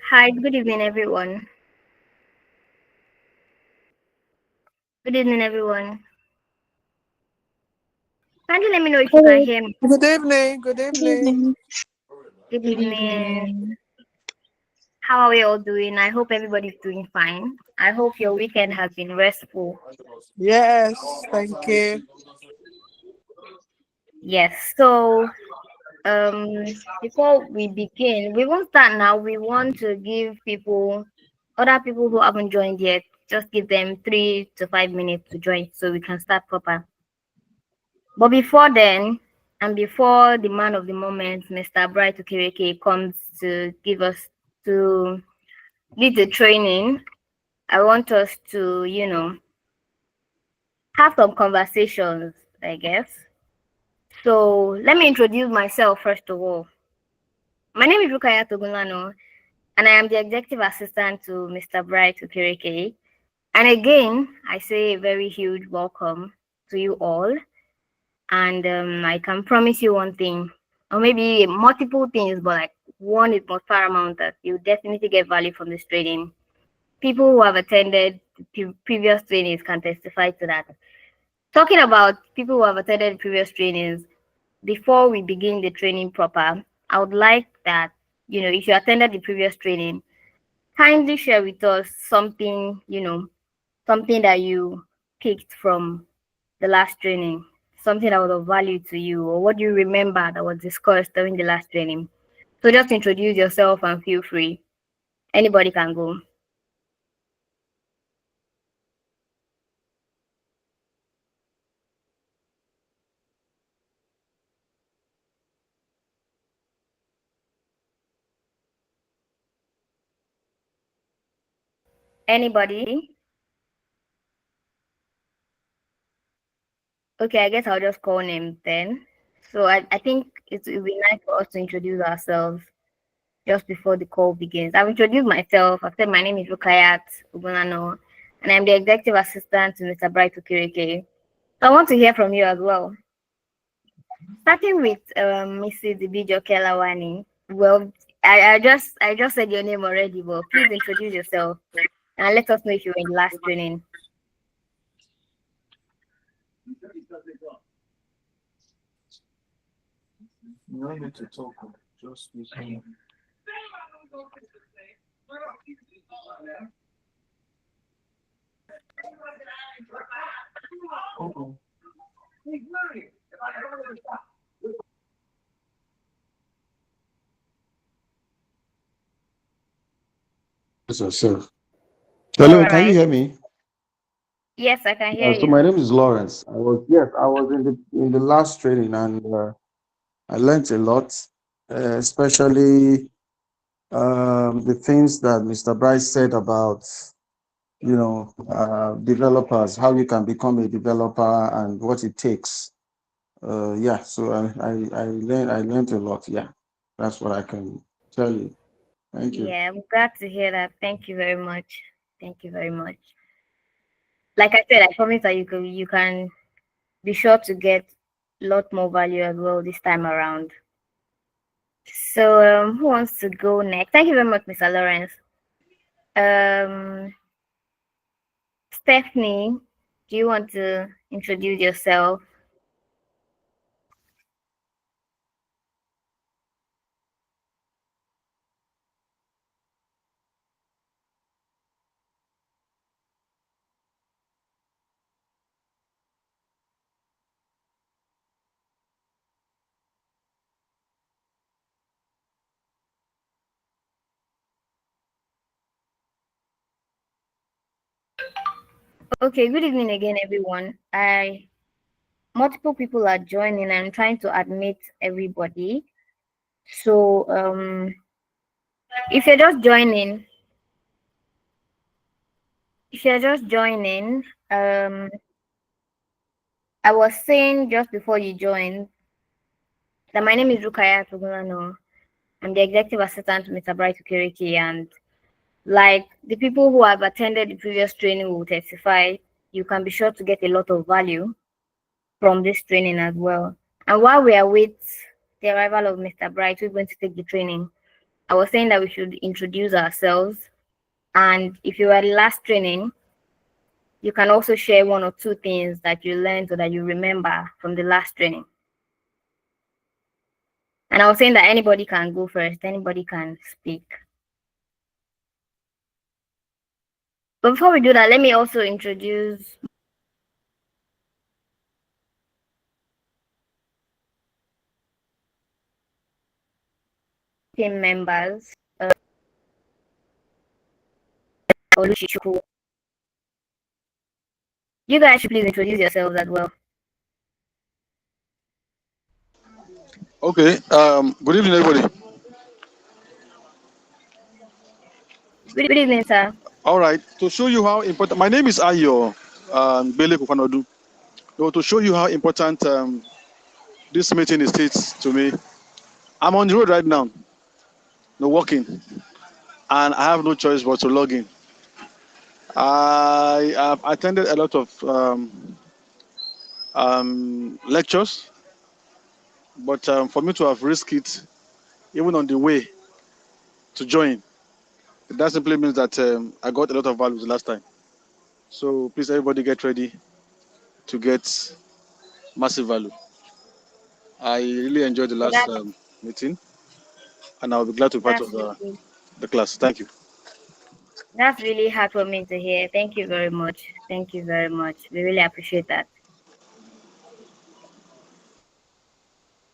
Hi, good evening, everyone. Good evening, everyone. Kindly let me know if you can Hello. hear me. Good evening. Good Good evening. evening. Good Good evening. evening. How are we all doing? I hope everybody's doing fine. I hope your weekend has been restful. Yes, thank you. Yes. Before we begin, we won't start now. We want to give other people who haven't joined yet, just give them 3 to 5 minutes to join so we can start proper. But before then, and before the man of the moment, Mr. Bright Okireke, comes to give us to lead the training, I want us to, have some conversations, I guess. So let me introduce myself first of all. My name is Rukaya Togunlano, and I am the executive assistant to Mr. Bright Okireke. And again, I say a very huge welcome to you all. And I can promise you one thing, or maybe multiple things, but like one is most paramount that you definitely get value from this training. People who have attended previous trainings can testify to that. Talking about people who have attended previous trainings, before we begin the training proper, I would like that, if you attended the previous training, kindly share with us something, something that you picked from the last training, something that was of value to you, or what do you remember that was discussed during the last training? So just introduce yourself and feel free. Anybody can go. Anybody? Okay, I guess I'll just call names then. So I think it would be nice for us to introduce ourselves just before the call begins. I've introduced myself. I've said my name is Rukayat Ubunano, and I'm the executive assistant to Mr. Bright Okireke. So I want to hear from you as well. Starting with Mrs. Ibijo Kelawani. Well, I just said your name already, but please introduce yourself and let us know if you were in the last training. No need to talk. Just listen. Uh-oh. Yes, yourself. All Hello, can you right. hear me? Yes, I can hear So you. my name is Lawrence. I was in the last training and I learned a lot, especially the things that Mr. Bryce said about developers, how you can become a developer and what it takes. So I learned a lot. Yeah, that's what I can tell you. Thank you. Yeah, I'm glad to hear that. Thank you very much. Thank you very much. Like I said, I promise that you can be sure to get a lot more value as well this time around. So who wants to go next? Thank you very much, Mr. Lawrence. Um, Stephanie, do you want to introduce yourself? Okay, good evening again, everyone. I Multiple people are joining. I'm trying to admit everybody. So if you're just joining, if you're just joining, um, I was saying just before you joined that my name is Rukaya Togulano. I'm the executive assistant to Mr. Bright Ukiriki, and like the people who have attended the previous training will testify, you can be sure to get a lot of value from this training as well. And while we are with the arrival of Mr. Bright, we're going to take the training. I was saying that we should introduce ourselves. And if you were the last training, you can also share one or two things that you learned or that you remember from the last training. And I was saying that anybody can go first, anybody can speak. But before we do that, let me also introduce team members. Oluchichuku. You guys should please introduce yourselves as well. Okay. Good evening, everybody. Good evening, sir. All right. To show you how important, my name is Ayo Bele Kufanodu. So to show you how important this meeting is to me, I'm on the road right now, no walking, and I have no choice but to log in. I have attended a lot of lectures, but for me to have risked it, even on the way to join, that simply means that I got a lot of values last time. So please, everybody, get ready to get massive value. I really enjoyed the So last meeting, and I'll be glad to be part of that's really the class. Thank you. that's really heartwarming to hear. Thank you very much. Thank you very much. We really appreciate that.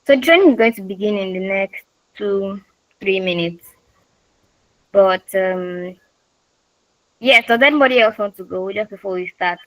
So training is going to begin in the next 2-3 minutes. But yeah, does anybody else want to go just before we start?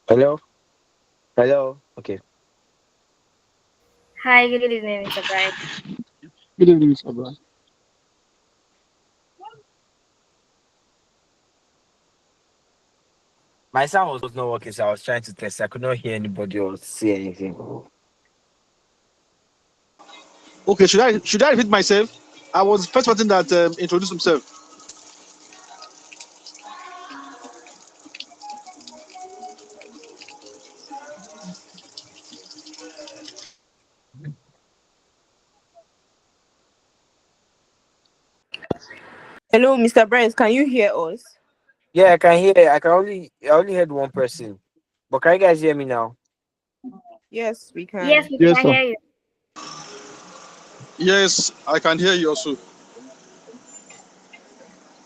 Hello? Hello? Okay. Hi, good evening, Mr. Bright. Good evening, Mr. Bright. My sound was not working, so I was trying to test. I could not hear anybody or see anything. Okay, should I repeat myself? I was the first person that introduced himself. Hello, Mr. Brent, can you hear us? Yeah, I can hear. I only heard one person. But can you guys hear me now? Yes, we Yes, can. we Yes, can sir. hear you. Yes, I can hear you also.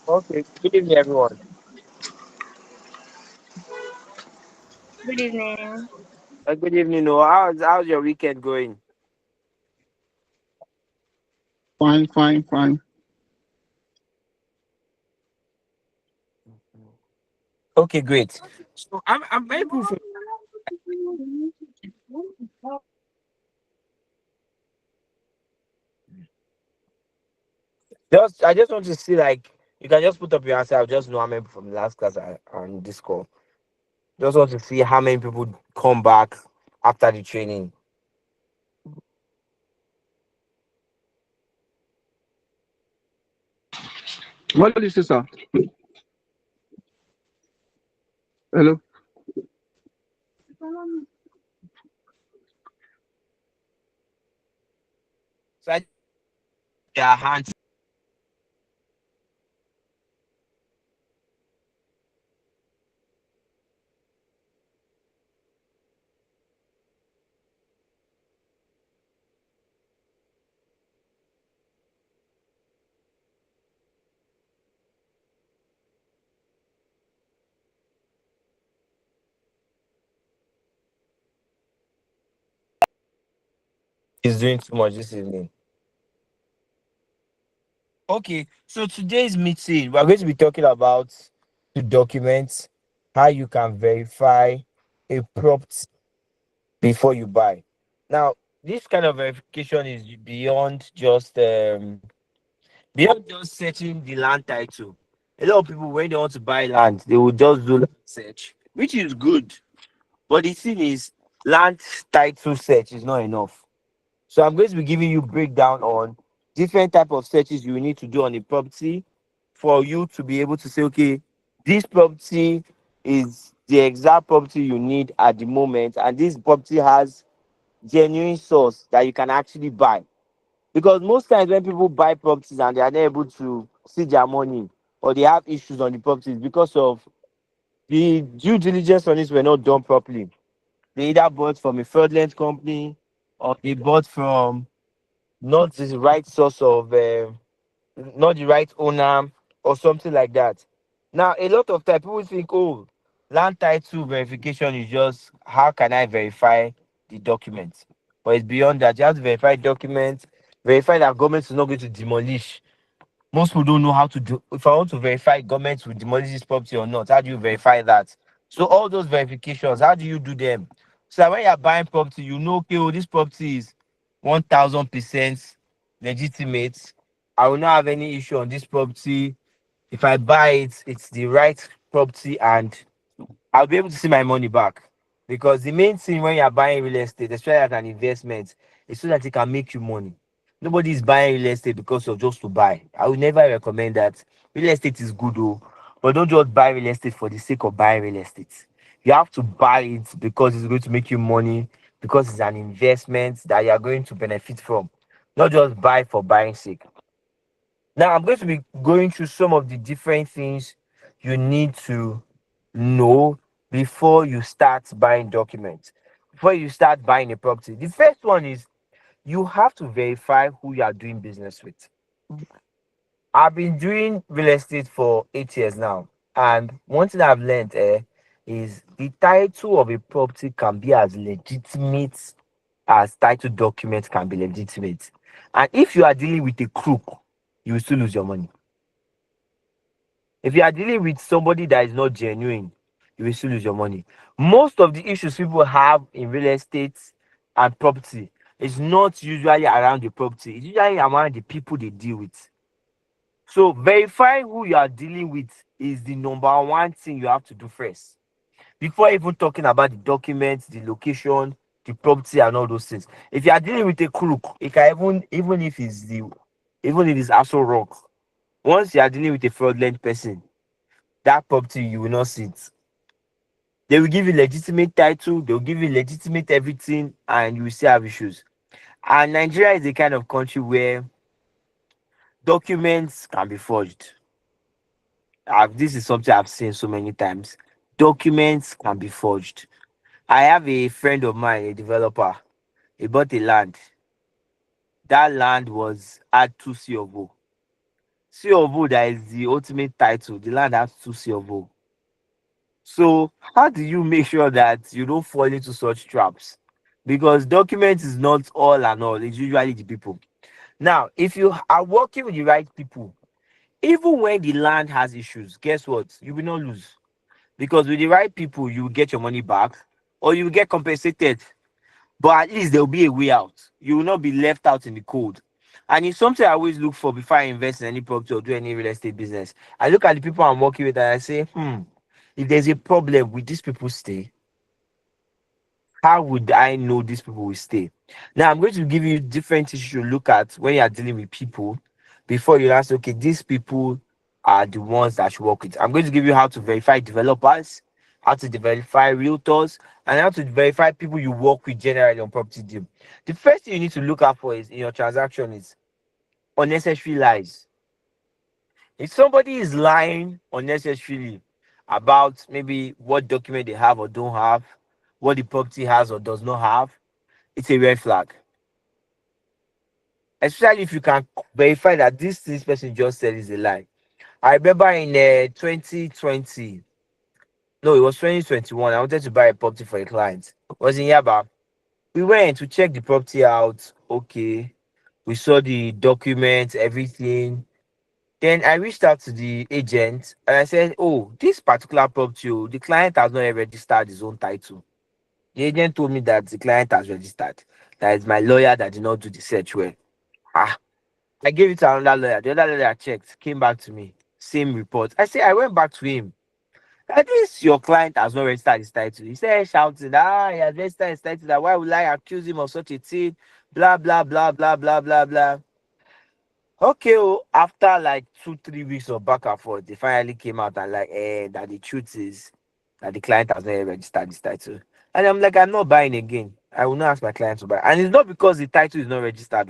Okay. Good evening, everyone. Good evening. Good evening. Oh, how's your weekend going? Fine, fine, fine. Okay, great. So I'm very grateful. I just want to see, like, you can just put up your answer. I'll just know how many from the last class on this call. Just want to see how many people come back after the training. What did you say, sir? Hello? So I their hands is doing too much this evening. Okay, so today's meeting, we're going to be talking about the documents, how you can verify a prompt before you buy. Now, this kind of verification is beyond just searching the land title. A lot of people, when they want to buy land, they will just do land search, which is good. But the thing is, land title search is not enough. So I'm going to be giving you breakdown on different type of searches you need to do on a property for you to be able to say, okay, this property is the exact property you need at the moment, and this property has genuine source that you can actually buy. Because most times when people buy properties and they are not able to see their money, or they have issues on the properties because of the due diligence on it were not done properly. They either bought from a fraudulent company, or they bought from not the right source of not the right owner, or something like that. Now, a lot of time people think, oh, land title verification is just how can I verify the documents? But it's beyond that. You have to verify documents, verify that government is not going to demolish. Most people don't know how to do. If I want to verify government will demolish this property or not, how do you verify that? So all those verifications, how do you do them? So that when you're buying property, you know, okay, oh, this property is 1000% legitimate. I will not have any issue on this property. If I buy it, it's the right property, and I'll be able to see my money back. Because the main thing when you're buying real estate, especially as an investment, is so that it can make you money. Nobody is buying real estate because of just to buy. I would never recommend that. Real estate is good, though, but don't just buy real estate for the sake of buying real estate. You have to buy it because it's going to make you money, because it's an investment that you are going to benefit from, not just buy for buying sake. Now, I'm going to be going through some of the different things you need to know before you start buying documents, before you start buying a property. The first one is you have to verify who you are doing business with. I've been doing real estate for 8 years now, and one thing I've learned is the title of a property can be as legitimate as title documents can be legitimate. And if you are dealing with a crook, you will still lose your money. If you are dealing with somebody that is not genuine, you will still lose your money. Most of the issues people have in real estate and property is not usually around the property, it's usually around the people they deal with. So verifying who you are dealing with is the number one thing you have to do first. Before even talking about the documents, the location, the property, and all those things. If you are dealing with a crook, it can even if it's also wrong. Once you are dealing with a fraudulent person, that property you will not see it. They will give you legitimate title, they will give you legitimate everything, and you will still have issues. And Nigeria is the kind of country where documents can be forged. This is something I've seen so many times. Documents can be forged. I have a friend of mine, a developer. He bought a land. That land was had two C of O. C of O, that is the ultimate title. The land has two C of O. So how do you make sure that you don't fall into such traps? Because documents is not all and all, it's usually the people. Now, if you are working with the right people, even when the land has issues, guess what? You will not lose. Because with the right people, you will get your money back, or you will get compensated. But at least there will be a way out. You will not be left out in the cold. And it's something I always look for before I invest in any property or do any real estate business. I look at the people I'm working with and I say, if there's a problem, will these people stay? How would I know these people will stay? Now, I'm going to give you different issues to look at when you are dealing with people before you ask, okay, these people are the ones that should work with. I'm going to give you how to verify developers, how to verify realtors, and how to verify people you work with generally on property deal. The first thing you need to look out for is in your transaction is unnecessary lies. If somebody is lying unnecessarily about maybe what document they have or don't have, what the property has or does not have, it's a red flag. Especially if you can verify that this person just said is a lie. I remember in 2020, no, it was 2021. I wanted to buy a property for a client. It was in Yaba. We went to check the property out. Okay, we saw the documents, everything. Then I reached out to the agent and I said, oh, this particular property, oh, the client has not yet registered his own title. The agent told me that the client has registered. That is my lawyer that did not do the search well. Ah, I gave it to another lawyer. The other lawyer checked, came back to me, same report. I went back to him. At least your client has not registered his title. He said shouting, he has registered his title. That why would I accuse him of such a thing? Blah blah blah blah blah blah blah. Okay, after like 2, 3 weeks of back and forth, they finally came out and like, that the truth is that the client has not yet registered this title. And I'm like, I'm not buying again. I will not ask my client to buy. And it's not because the title is not registered.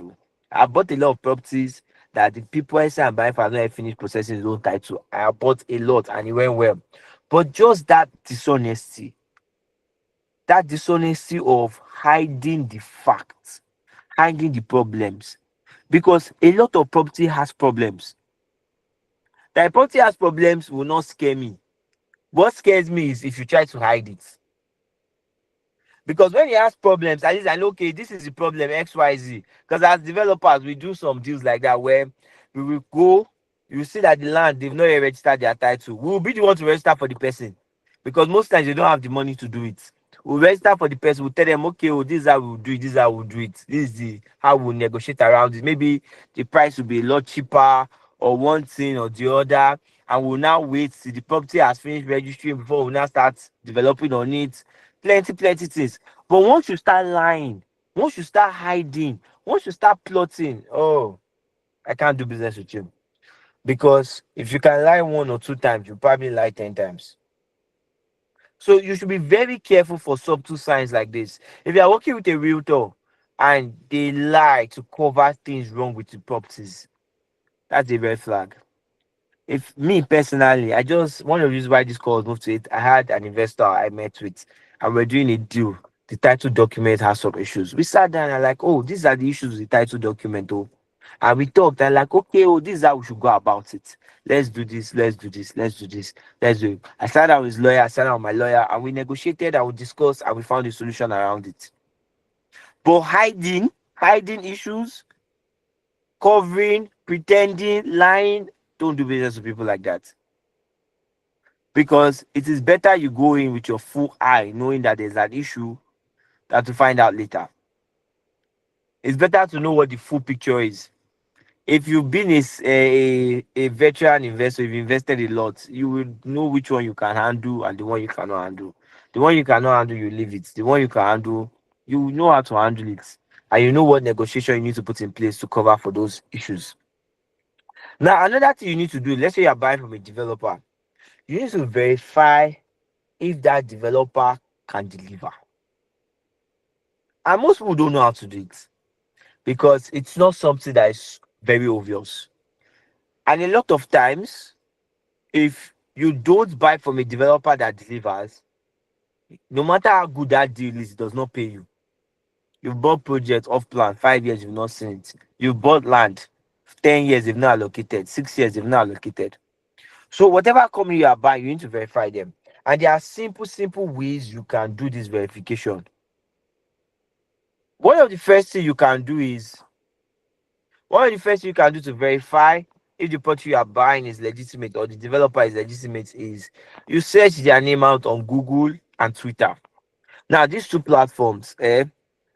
I bought a lot of properties that the people I say I'm buying for have not yet finished processing his own title. I bought a lot and it went well. But just that dishonesty of hiding the facts, hiding the problems, because a lot of property has problems. That property has problems will not scare me. What scares me is if you try to hide it. Because when he has problems, at least I know, okay, this is the problem, XYZ. Because as developers, we do some deals like that where we will go, you will see that the land, they've not yet registered their title. We will be the one to register for the person. Because most times they don't have the money to do it. We'll register for the person, we'll tell them, okay, this is how we'll do it, this is how we'll do it. This is the how we'll negotiate around it. Maybe the price will be a lot cheaper or one thing or the other. And we'll now wait till the property has finished registering before we now start developing on it. Plenty things. But once you start lying, once you start hiding, once you start plotting, oh, I can't do business with you. Because if you can lie 1 or 2 times, you probably lie 10 times. So you should be very careful for subtle signs like this. If you are working with a realtor and they lie to cover things wrong with the properties, that's a red flag. If me personally, I just one of the reasons why this call was moved to it, I had an investor I met with, and we're doing a deal. The title document has some issues. We sat down and like, oh, these are the issues with the title document, oh. And we talked and like, okay, oh, this is how we should go about it. Let's do this, let's do this, let's do this, let's do it. I sat down with his lawyer, I sat down with my lawyer, and we negotiated and we discussed and we found a solution around it. But hiding issues, covering, pretending, lying, don't do business with people like that. Because it is better you go in with your full eye, knowing that there's an issue, than to find out later. It's better to know what the full picture is. If you've been a veteran investor, you've invested a lot, you will know which one you can handle and the one you cannot handle. The one you cannot handle, you leave it. The one you can handle, you know how to handle it. And you know what negotiation you need to put in place to cover for those issues. Now, another thing you need to do, let's say you're buying from a developer, you need to verify if that developer can deliver. And most people don't know how to do it because it's not something that is very obvious. And a lot of times, if you don't buy from a developer that delivers, no matter how good that deal is, it does not pay you. You've bought projects off plan, 5 years, you've not seen it. You've bought land, 10 years, you've not allocated, 6 years, you've not allocated. So whatever company you are buying, you need to verify them. And there are simple ways you can do this verification. One of the first things you can do to verify if the property you are buying is legitimate or the developer is legitimate is you search their name out on Google and Twitter. Now, these two platforms,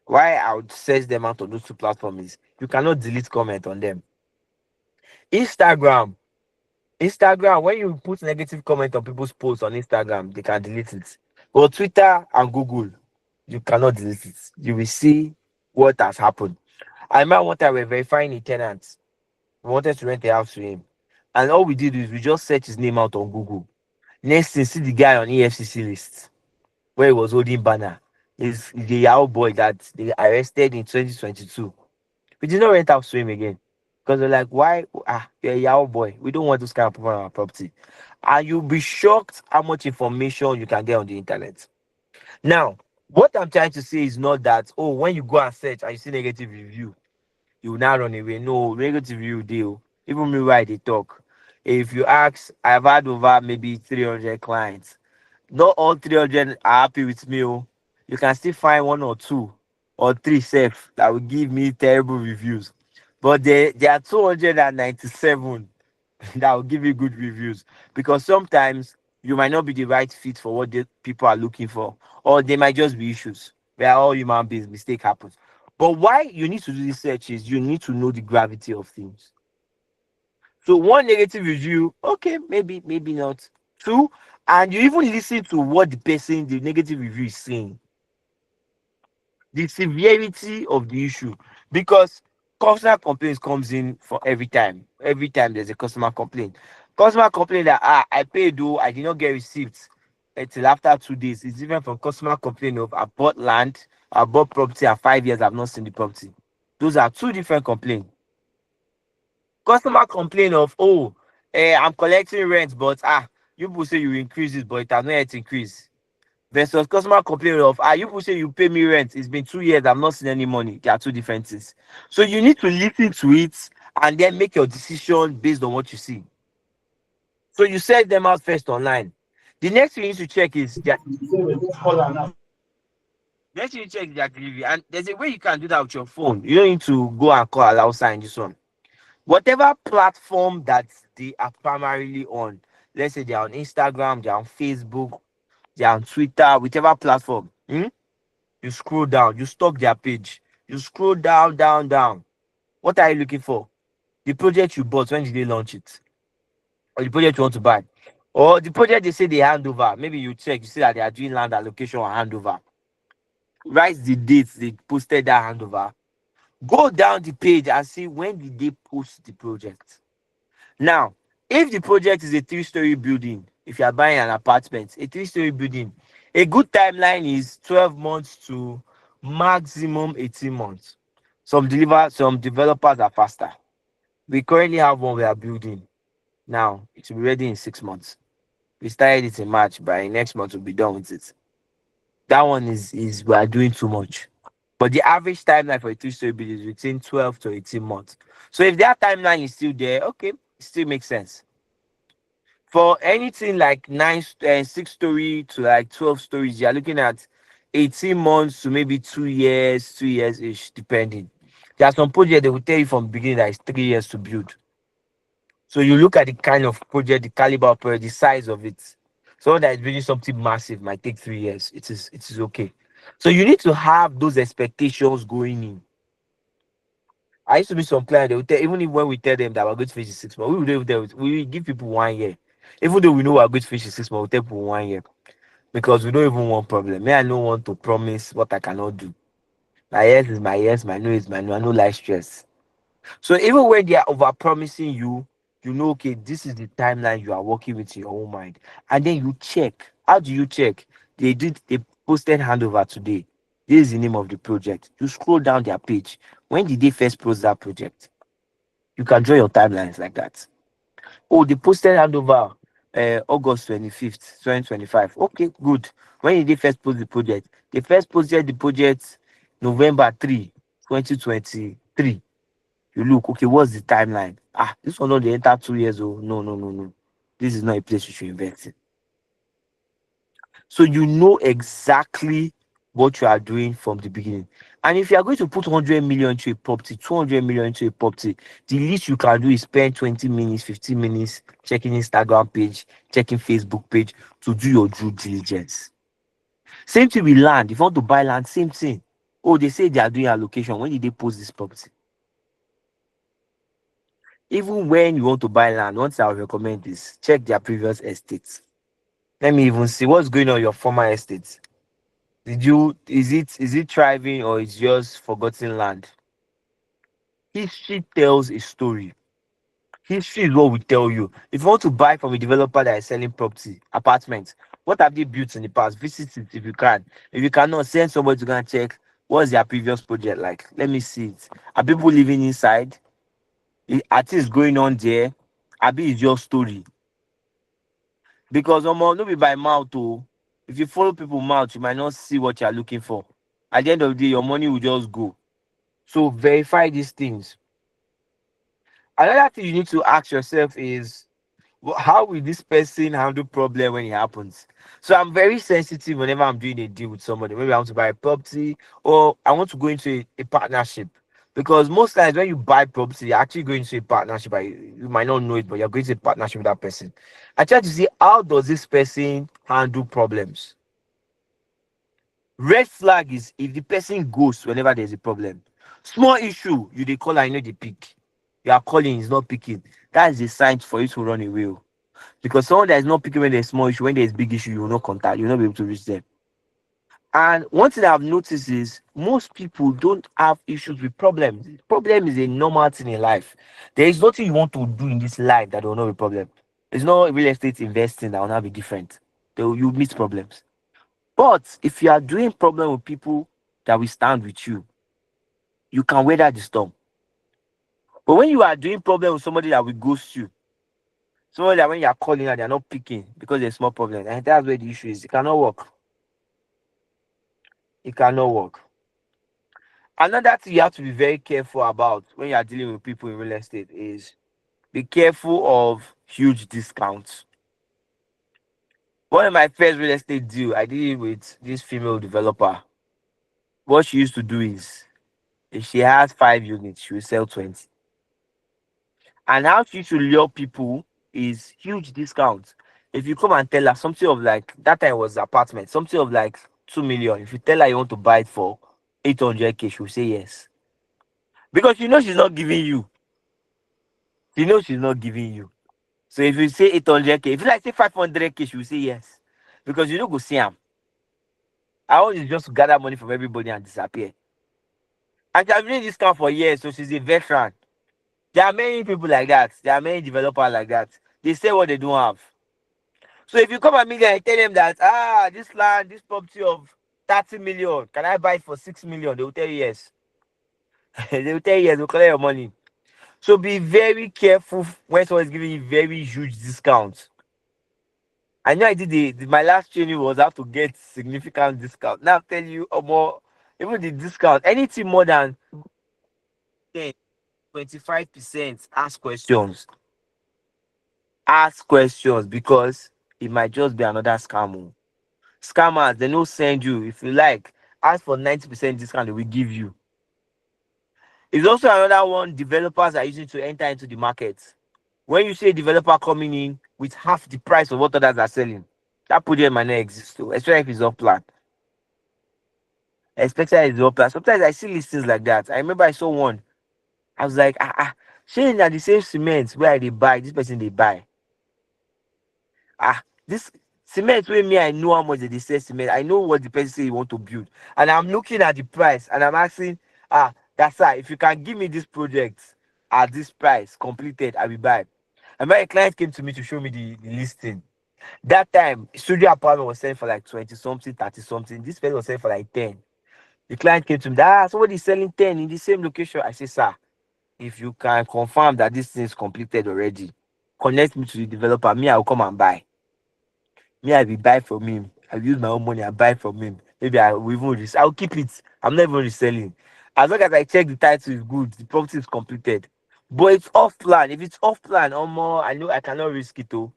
why I would search them out on those two platforms is you cannot delete comment on them. Instagram, when you put negative comment on people's posts on Instagram, they can delete it. But Twitter and Google, you cannot delete it. You will see what has happened. I remember one time we were verifying a tenant. We wanted to rent a house to him. And all we did is we just searched his name out on Google. Next thing, see the guy on EFCC list where he was holding banner. Is the Yahoo boy that they arrested in 2022. We did not rent house to him again. Because they're like, why? You're a Yahoo boy. We don't want this kind of people on our property. And you'll be shocked how much information you can get on the internet. Now, what I'm trying to say is not that, when you go and search and you see negative review, you will now run away. No, negative review deal. Even me why they talk. If you ask, I've had over maybe 300 clients. Not all 300 are happy with me. You can still find 1 or 2 or 3 safe that will give me terrible reviews. But there are 297 that will give you good reviews. Because sometimes you might not be the right fit for what the people are looking for. Or they might just be issues. We are all human beings. Mistake happens. But why you need to do this search is you need to know the gravity of things. So one negative review, okay, maybe not. Two, and you even listen to what the negative review is saying, the severity of the issue, because customer complaints comes in for every time. Every time there's a customer complaint, that I paid though I did not get receipts until after 2 days. It's different from customer complaint of I bought land, I bought property, and 5 years I've not seen the property. Those are two different complaints. Customer complain of, oh, I'm collecting rent, but you people say you increase it, but it has not yet increased. Versus customer complain of, you people say you pay me rent, it's been 2 years, I've not seen any money. They are two different things. So you need to listen to it and then make your decision based on what you see. So you set them out first online. The next thing you need to check is next thing you check is their delivery. And there's a way you can do that with your phone. You don't need to go and call allow sign this one. Whatever platform that they are primarily on, let's say they're on Instagram, they're on Facebook, they're on Twitter, whichever platform, you scroll down, you stalk their page, you scroll down, down, down. What are you looking for? The project you bought, when did they launch it? Or the project you want to buy? Or the project they say they hand over. Maybe you check, you see that they are doing land allocation or handover. Write the dates they posted that handover. Go down the page and see when did they post the project. Now, if the project is a 3-story building, if you are buying an apartment, a 3-story building, a good timeline is 12 months to maximum 18 months. Some developers are faster. We currently have one we are building. Now, it will be ready in 6 months. We started it in March, by next month we'll be done with it. That one is we are doing too much. But the average timeline for a 3-story building is between 12 to 18 months. So if that timeline is still there, okay, it still makes sense. For anything like 6-story to like 12 stories, you're looking at 18 months to maybe 2 years, 2 years ish, depending. There are some projects they will tell you from the beginning that it's 3 years to build. So you look at the kind of project, the caliber of project, the size of it. Someone that is building something massive might take 3 years. It is okay. So you need to have those expectations going in. I used to be some client, they would tell, even if when we tell them that we're going to finish in 6 months, we will give people 1 year. Even though we know we're going to finish in 6 months, we tell people 1 year. Because we don't even want problem. Me, I don't want to promise what I cannot do. My yes is my yes, my no is my no. I no like stress. So even when they are over promising you, you know, okay, this is the timeline you are working with in your own mind. And then you check. How do you check? They posted handover today. This is the name of the project. You scroll down their page. When did they first post that project? You can draw your timelines like that. Oh, they posted handover August 25th, 2025. Okay, good. When did they first post the project? They first posted the project November 3, 2023. You look, okay, what's the timeline? This one not the enter 2 years old. No, no, no, no. This is not a place you should invest in. So you know exactly what you are doing from the beginning. And if you are going to put 100 million into a property, 200 million into a property, the least you can do is spend 20 minutes, 15 minutes checking Instagram page, checking Facebook page to do your due diligence. Same thing with land. If you want to buy land, same thing. Oh, they say they are doing allocation. When did they post this property? Even when you want to buy land, once I recommend this, check their previous estates. Let me even see what's going on in your former estates. Is it thriving or is just forgotten land? History tells a story. History is what we tell you. If you want to buy from a developer that is selling property, apartments, what have they built in the past? Visit it if you can. If you cannot, send somebody to go and check what's their previous project like. Let me see it. Are people living inside? Are things going on there? Abi is your story. Because no be by mouth oh. If you follow people mouth, you might not see what you are looking for. At the end of the day, your money will just go. So verify these things. Another thing you need to ask yourself is, how will this person handle problem when it happens? So I'm very sensitive whenever I'm doing a deal with somebody. Maybe I want to buy a property or I want to go into a partnership. Because most times when you buy property, you're actually going into a partnership. You might not know it, but you're going to a partnership with that person. I try to see, how does this person handle problems? Red flag is if the person goes whenever there's a problem. Small issue, you dey call and you know dey pick. You are calling, is not picking. That is a sign for you to run away. Oh. Because someone that is not picking when there's small issue, when there's big issue, you will not contact, you will not be able to reach them. And one thing I've noticed is most people don't have issues with problems. Problem is a normal thing in life. There is nothing you want to do in this life that will not be problem. It's not real estate investing that will not be different. You meet problems. But if you are doing problem with people that will stand with you, you can weather the storm. But when you are doing problem with somebody that will ghost you, somebody that when you are calling and they are not picking because there's small problem, and that's where the issue is. It cannot work. It cannot work. Another thing you have to be very careful about when you are dealing with people in real estate is be careful of huge discounts. One of my first real estate deal, I did it with this female developer. What she used to do is if she has 5 units, she will sell 20. And how she should lure people is huge discounts. If you come and tell her something of like that time was apartment, something of like 2 million. If you tell her you want to buy it for 800K, she will say yes. Because you know she's not giving you. She knows she's not giving you. So if you say 800K, if you like say 500K, she will say yes. Because you don't go see him. I want you just to gather money from everybody and disappear. And she has been doing this camp for years, so she's a veteran. There are many people like that. There are many developers like that. They say what they don't have. So if you come and meet them and tell them that this land, this property of 30 million, can I buy it for 6 million? They will tell you yes. They will tell you yes, they'll collect your money. So be very careful when someone is giving you very huge discounts. I know I did my last training was how to get significant discount. Now I'm telling you more, even the discount, anything more than 10, 25%, ask questions. Ask questions because it might just be another scam. Oh. Scammers, they don't send you. If you like, ask for 90% discount, they will give you. It's also another one developers are using to enter into the market. When you see a developer coming in with half the price of what others are selling, that project might not exist, too, especially if it's off plan. Especially if it's off plan. Sometimes I see listings like that. I remember I saw one. I was like, saying that the same cement where they buy, this person they buy. This cement with me, I know how much they sell cement. I know what the person say he want to build. And I'm looking at the price and I'm asking, that's right. If you can give me this project at this price completed, I will buy. And my client came to me to show me the listing. That time, studio apartment was selling for like 20 something, 30 something. This place was selling for like 10. The client came to me, somebody is selling 10 in the same location. I say, sir, if you can confirm that this thing is completed already, connect me to the developer. Me, I will come and buy. Me, I will buy from him. I will use my own money and buy from him. Maybe I will even I'll keep it. I'm not even reselling. As long as I check the title is good, the property is completed. But it's off plan. If it's off plan or more, I know I cannot risk it too.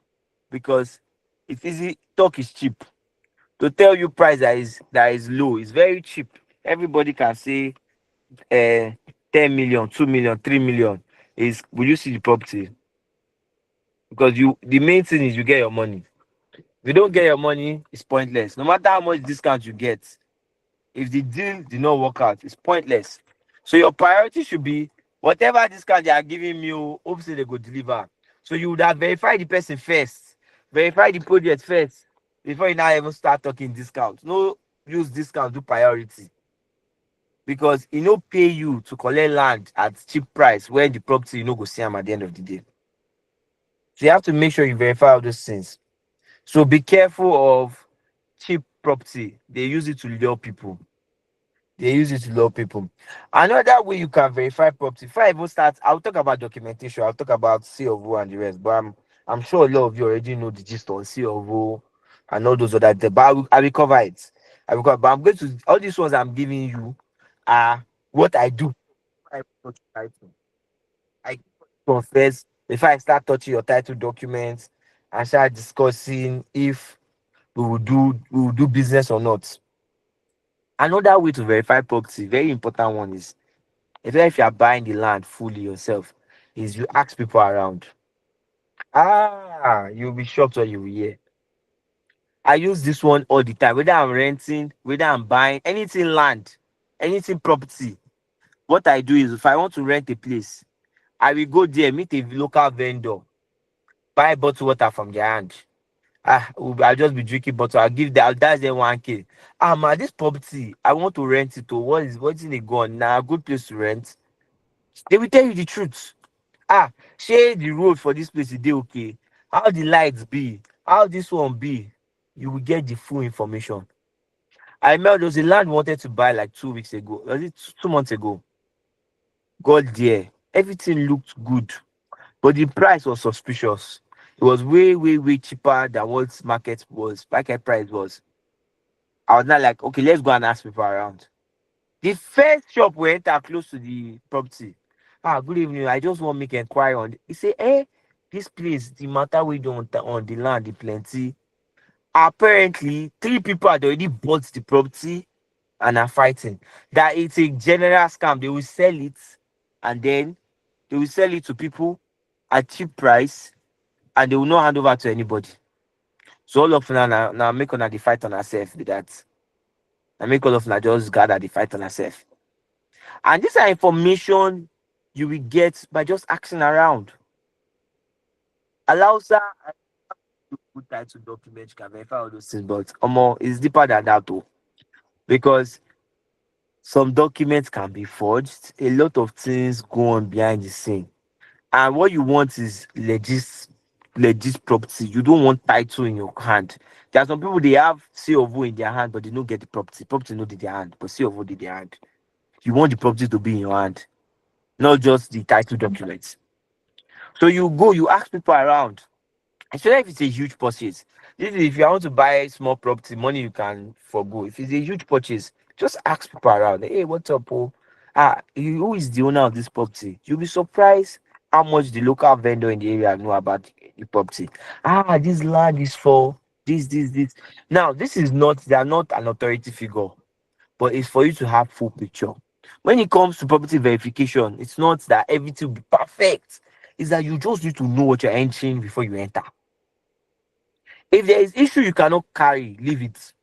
Because it's easy. Talk is cheap. To tell you price that is low is very cheap. Everybody can say 10 million, 2 million, 3 million. Is will you see the property? Because the main thing is you get your money. If you don't get your money, it's pointless. No matter how much discount you get, if the deal did not work out, it's pointless. So your priority should be whatever discount they are giving you, hopefully they go deliver. So you would have verified the person first, verify the project first, before you now even start talking discount. No use discount, do priority. Because it no pay you to collect land at cheap price when the property you no go see them at the end of the day. So you have to make sure you verify all those things. So be careful of cheap property. They use it to lure people. They use it to lure people. Another way you can verify property. Before I even start, I'll talk about documentation. I'll talk about C of O and the rest. But I'm sure a lot of you already know the gist on C of O and all those other. But I will cover it. I will cover. But I'm going to all these ones I'm giving you are what I do. I touch title. I confess before I start touching your title documents and start discussing if we will do business or not. Another way to verify property, very important one is if you are buying the land fully yourself, is you ask people around. You'll be shocked when you will hear. I use this one all the time, whether I'm renting, whether I'm buying anything land, anything property. What I do is if I want to rent a place, I will go there, meet a local vendor, buy bottled water from their hand. I'll just be drinking bottle. I'll give them, I'll dash them 1K. Man, this property, I want to rent it. To what's in it gone? Now, a good place to rent. They will tell you the truth. Share the road for this place today, okay? How the lights be? How this one be? You will get the full information. I remember there was a land we wanted to buy like 2 weeks ago. Was it 2 months ago? Got there. Everything looked good, but the price was suspicious. It was way, way, way cheaper than what market price was. I was not like, okay, let's go and ask people around. The first shop we enter close to the property. Good evening. I just want to make inquiry on it. He say, this place, the matter we do on the land, the plenty. Apparently, three people had already bought the property and are fighting. That it's a general scam. They will sell it and then they will sell it to people at cheap price and they will not hand over to anybody. So all of now make on the fight on ourselves with that. I make all of now just gather the fight on ourselves. And these are information you will get by just asking around. Allows her good title document, you can verify all those things, but it's deeper than that though. Because some documents can be forged, a lot of things go on behind the scene. And what you want is legit property. You don't want title in your hand. There are some people they have C of O in their hand, but they don't get the property. Property not in their hand, but C of O in their hand. You want the property to be in your hand, not just the title documents. So you go, you ask people around, especially if it's a huge purchase. This is if you want to buy small property, money you can forgo. If it's a huge purchase, just ask people around. Hey, what's up, oh? Who is the owner of this property? You'll be surprised how much the local vendor in the area know about the property. This land is for this. Now, this is not, they are not an authority figure, but it's for you to have full picture. When it comes to property verification, it's not that everything will be perfect. It's that you just need to know what you're entering before you enter. If there is issue you cannot carry, leave it.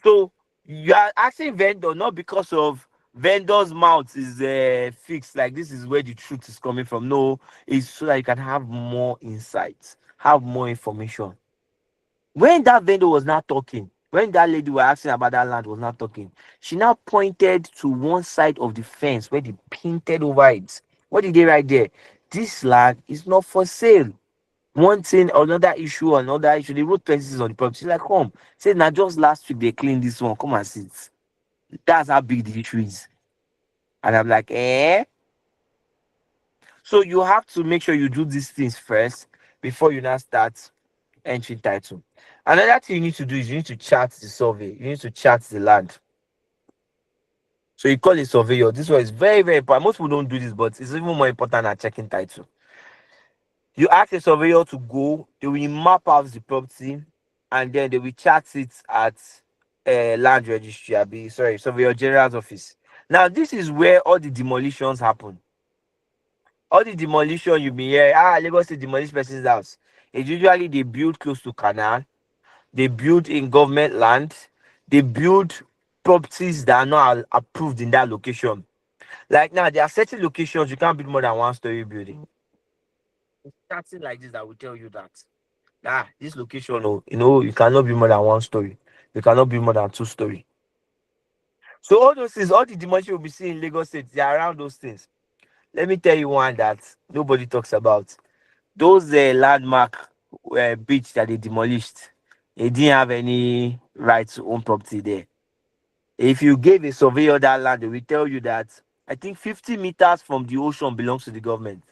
So you are asking vendor not because of vendor's mouth is fixed, like this is where the truth is coming from. No, it's so that you can have more insights, have more information. When that vendor was not talking, when that lady was asking about that land was not talking, she now pointed to one side of the fence where they painted over it. What did they write there? This land is not for sale. One thing, another issue. They wrote pencils on the property. She's like, come. Say now just last week they cleaned this one. Come and see it. That's how big the issue is. And I'm like, eh? So you have to make sure you do these things first before you now start entering title. Another thing you need to do is you need to chart the survey. You need to chart the land. So you call a surveyor. This one is very, very important. Most people don't do this, but it's even more important than checking title. You ask a surveyor to go, they will map out the property and then they will chart it at land registry, surveyor general's office. Now, this is where all the demolitions happen. All the demolition you be here, Lagos State demolish person's house. It's usually they build close to canal, they build in government land, they build properties that are not approved in that location. Like now, there are certain locations you can't build more than one story building. It's starting like this that will tell you that. This location, you cannot be more than one story. You cannot be more than two story. So all those things, all the demolition you'll be seeing in Lagos State, they are around those things. Let me tell you one that nobody talks about. Those landmark beach that they demolished, they didn't have any right to own property there. If you gave a surveyor that land, they will tell you that I think 50 meters from the ocean belongs to the government.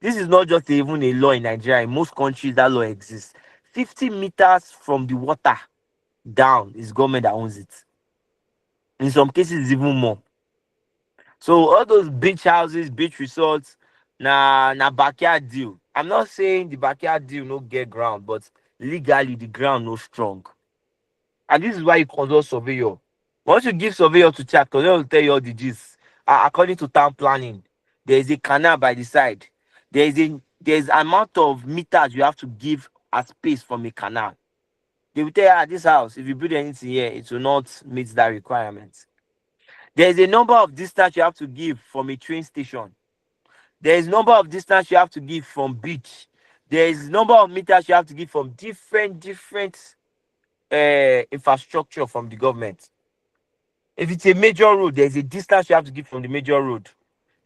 This is not just even a law in Nigeria. In most countries, that law exists. 50 meters from the water down is government that owns it. In some cases, even more. So all those beach houses, beach resorts, na backyard deal. I'm not saying the backyard deal no get ground, but legally the ground no strong. And this is why you consult surveyor. Once you give surveyor to chat, surveyor will tell you all the gist. According to town planning, there is a canal by the side. There's amount of meters you have to give as space from a canal. They will tell you, this house, if you build anything here, it will not meet that requirement. There's a number of distance you have to give from a train station. There is number of distance you have to give from beach. There is number of meters you have to give from different infrastructure from the government. If it's a major road, there's a distance you have to give from the major road.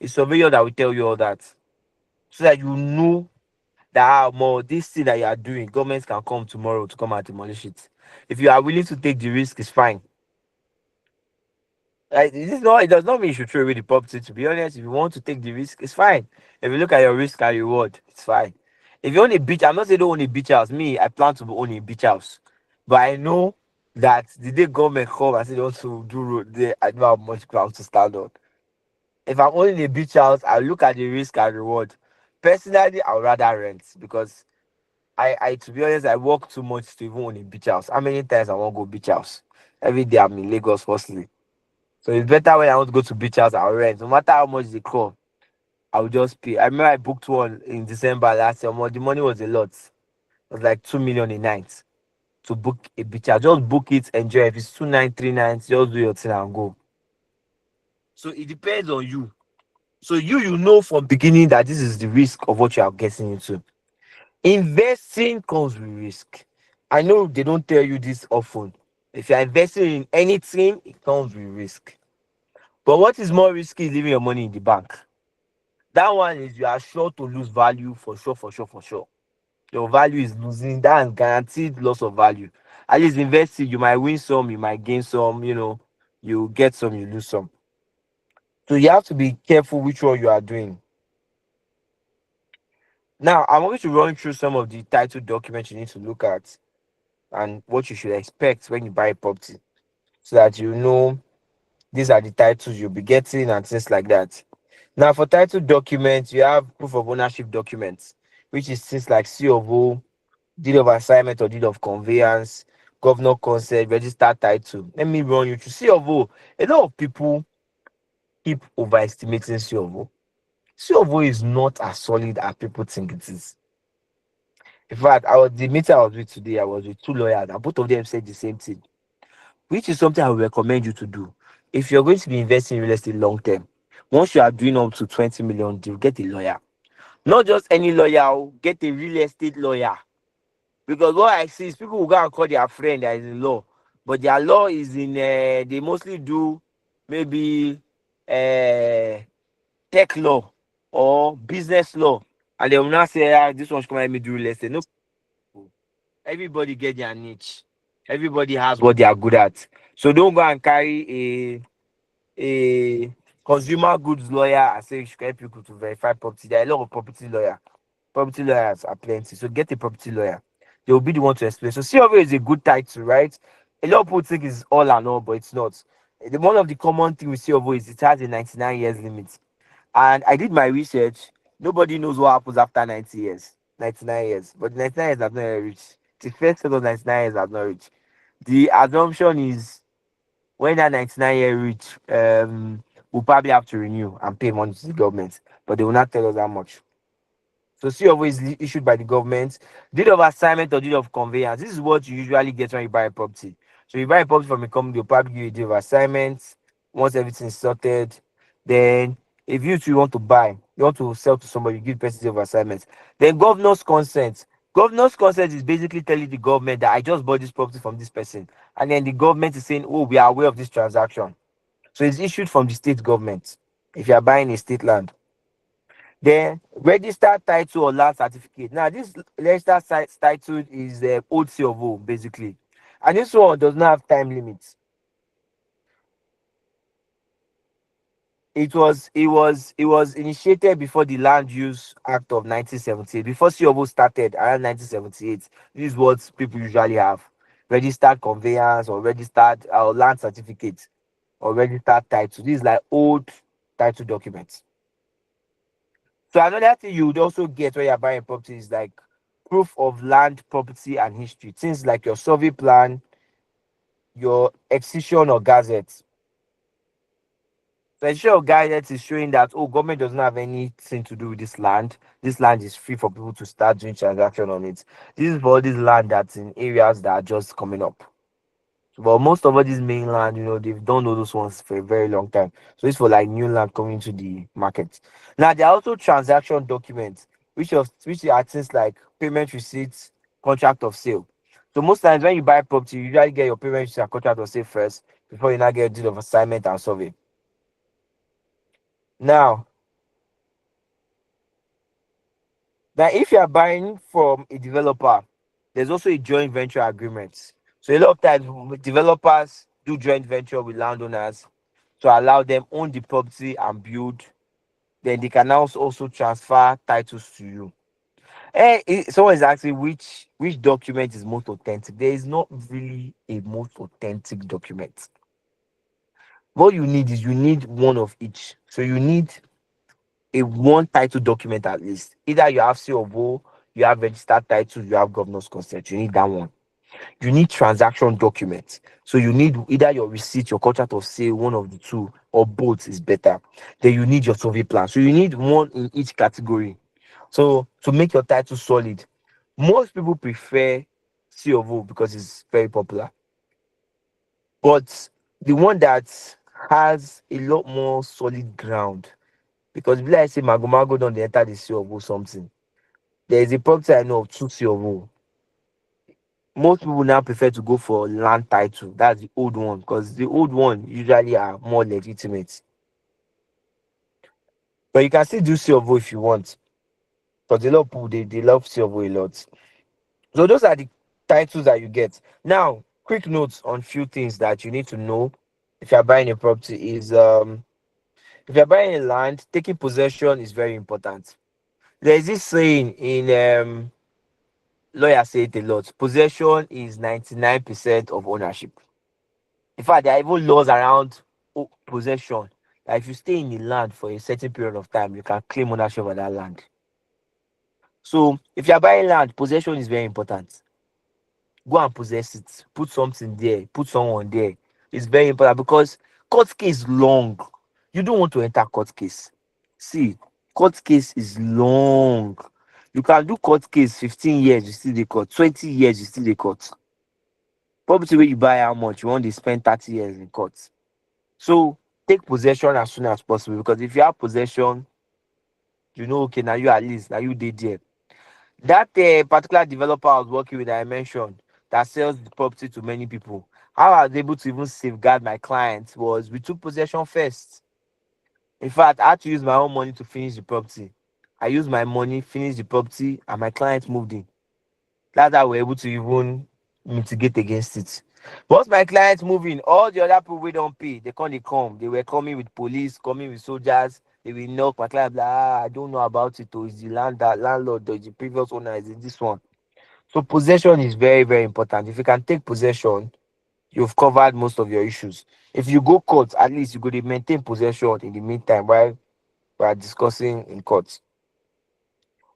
A surveyor that will tell you all that, so that you know that more this thing that you are doing, government can come tomorrow to come and demolish it. If you are willing to take the risk, it's fine. Like, this is not, it does not mean you should throw away the property. To be honest, if you want to take the risk, it's fine. If you look at your risk and reward, it's fine. If you own a beach, I'm not saying don't own a beach house. Me, I plan to own a beach house, but I know that the day government come and say they want to do road there, I don't have much ground to stand on. If I'm owning a beach house, I look at the risk and reward. Personally, I would rather rent, because I to be honest, I work too much to even own a beach house. How many times I want to go beach house? Every day I'm in Lagos firstly. So it's better when I want to go to beach house, I'll rent. No matter how much they call, I'll just pay. I remember I booked one in December last year. The money was a lot. It was like 2 million a night to book a beach house. Just book it, enjoy. If it's 2 nights, 3 nights, just do your thing and go. So it depends on you. So you know from beginning that this is the risk of what you are getting into. Investing comes with risk. I know they don't tell you this often. If you're investing in anything, it comes with risk. But what is more risky is leaving your money in the bank. That one is you are sure to lose value for sure, for sure, for sure. Your value is losing. That is guaranteed loss of value. At least investing, you might win some, you might gain some, you get some, you lose some. So you have to be careful which one you are doing. Now, I'm going to run through some of the title documents you need to look at and what you should expect when you buy a property, so that you know these are the titles you'll be getting and things like that. Now, for title documents, you have proof of ownership documents, which is things like C of O, deed of assignment or deed of conveyance, governor consent, registered title. Let me run you through C of O. A lot of people keep overestimating C of O. C of O is not as solid as people think it is. In fact, the meeting I was with today, I was with two lawyers, and both of them said the same thing, which is something I would recommend you to do. If you're going to be investing in real estate long term, once you are doing up to 20 million deal, get a lawyer. Not just any lawyer, get a real estate lawyer. Because what I see is people who go and call their friend that is in law, but their law is in, they mostly do maybe uh, tech law or business law. And they will not say, this one should come let me do real estate. No, everybody get their niche. Everybody has what they are good at. So don't go and carry a consumer goods lawyer and say you should help people to verify property. There are a lot of property lawyer. Property lawyers are plenty. So get a property lawyer. They will be the one to explain. So COV is a good title, right? A lot of people think it's all and all, but it's not. One of the common things with COV is it has a 99 years limit. And I did my research. Nobody knows what happens after 90 years, 99 years. But 99 years have not yet reached. The first set of 99 years have not reached. The assumption is when that 99-year reach, we'll probably have to renew and pay money to the government. But they will not tell us how much. So COV is issued by the government. Deed of assignment or deed of conveyance. This is what you usually get when you buy a property. So you buy a property from a company, they'll probably give you a deed of assignment. Once everything's sorted, then if you want to buy, you want to sell to somebody, you give the person deed of assignment. Then governor's consent. Governor's consent is basically telling the government that I just bought this property from this person. And then the government is saying, oh, we are aware of this transaction. So it's issued from the state government if you are buying a state land. Then registered title or land certificate. Now this registered title is old C of O basically, and this one does not have time limits. It was initiated before the Land Use Act of 1978. Before C of O started around 1978, this is what people usually have: registered conveyance or registered land certificate or registered title. This is like old title documents. So another thing you would also get when you're buying property is like proof of land, property, and history. Things like your survey plan, your excision or gazette. So excision or gazette is showing that government doesn't have anything to do with this land. This land is free for people to start doing transaction on it. This is for this land that's in areas that are just coming up. But most of all these mainland, they've done all those ones for a very long time. So it's for like new land coming to the market. Now there are also transaction documents, which are things like payment receipts, contract of sale. So most times when you buy property, you usually get your payment receipt and contract of sale first before you now get a deed of assignment and survey. Now, now if you are buying from a developer, there's also a joint venture agreement. So a lot of times developers do joint venture with landowners to allow them own the property and build. Then they can now also transfer titles to you. Someone is asking which document is most authentic. There is not really a most authentic document. What you need is you need one of each. So you need a one title document at least. Either you have C of O, you have registered titles, you have governor's consent. You need that one. You need transaction documents. So you need either your receipt, your contract of sale, one of the two, or both is better. Then you need your survey plan. So you need one in each category. So to make your title solid, most people prefer C of O because it's very popular. But the one that has a lot more solid ground, because if I say Mago Mago don't enter the C of O something. There is a property I know of two C of O. Most people now prefer to go for land title. That's the old one because the old one usually are more legitimate. But you can still do silver if you want. Because a lot of people they love silver a lot. So those are the titles that you get. Now, quick notes on few things that you need to know if you're buying a property is if you're buying a land, taking possession is very important. There is this saying in lawyers say it a lot. Possession is 99% of ownership. In fact, there are even laws around possession. Like if you stay in the land for a certain period of time, you can claim ownership of that land. So if you're buying land, possession is very important. Go and possess it. Put something there. Put someone there. It's very important because court case long. You don't want to enter court case. See, court case is long. You can do court case 15 years, you still the court. 20 years, you still the court. Property where you buy how much, you want to spend 30 years in court. So take possession as soon as possible because if you have possession, okay, now you at least now you did there. That particular developer I was working with, that I mentioned, that sells the property to many people. How I was able to even safeguard my clients was we took possession first. In fact, I had to use my own money to finish the property. I used my money, finished the property, and my client moved in. That's how we're able to even mitigate against it. Once my clients move in, all the other people we don't pay, they come. They were coming with police, coming with soldiers. They will knock my client, like, I don't know about it. Or is the landlord, or is the previous owner, is it this one? So possession is very, very important. If you can take possession, you've covered most of your issues. If you go court, at least you go to maintain possession in the meantime while we are discussing in court.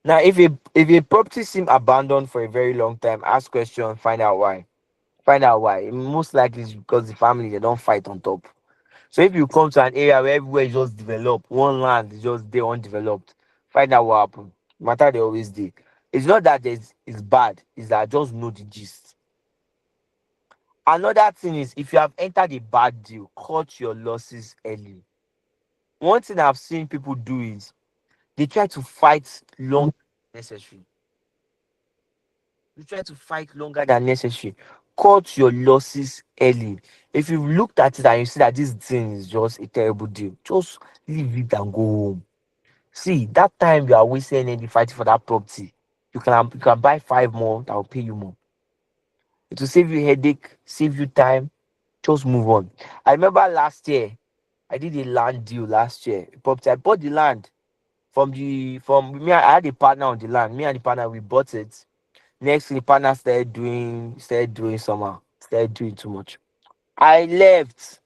Now, if a property seems abandoned for a very long time, ask questions, find out why. Find out why. Most likely it's because the family they don't fight on top. So if you come to an area where everywhere is just developed, one land is just there undeveloped, find out what happened. Matter they always do. It's not that it's bad, it's that just know the gist. Another thing is if you have entered a bad deal, cut your losses early. One thing I've seen people do is they try to fight long necessary. You try to fight longer than necessary. Cut your losses early. If you've looked at it and you see that this thing is just a terrible deal, just leave it and go home. See, that time you are wasting energy fighting for that property. You can buy five more that will pay you more. It will save you headache, save you time. Just move on. I remember last year, I did a land deal last year. Property. I bought the land from me. I had a partner on the land. Me and the partner we bought it. Next thing the partner started doing somehow, started doing too much. I left.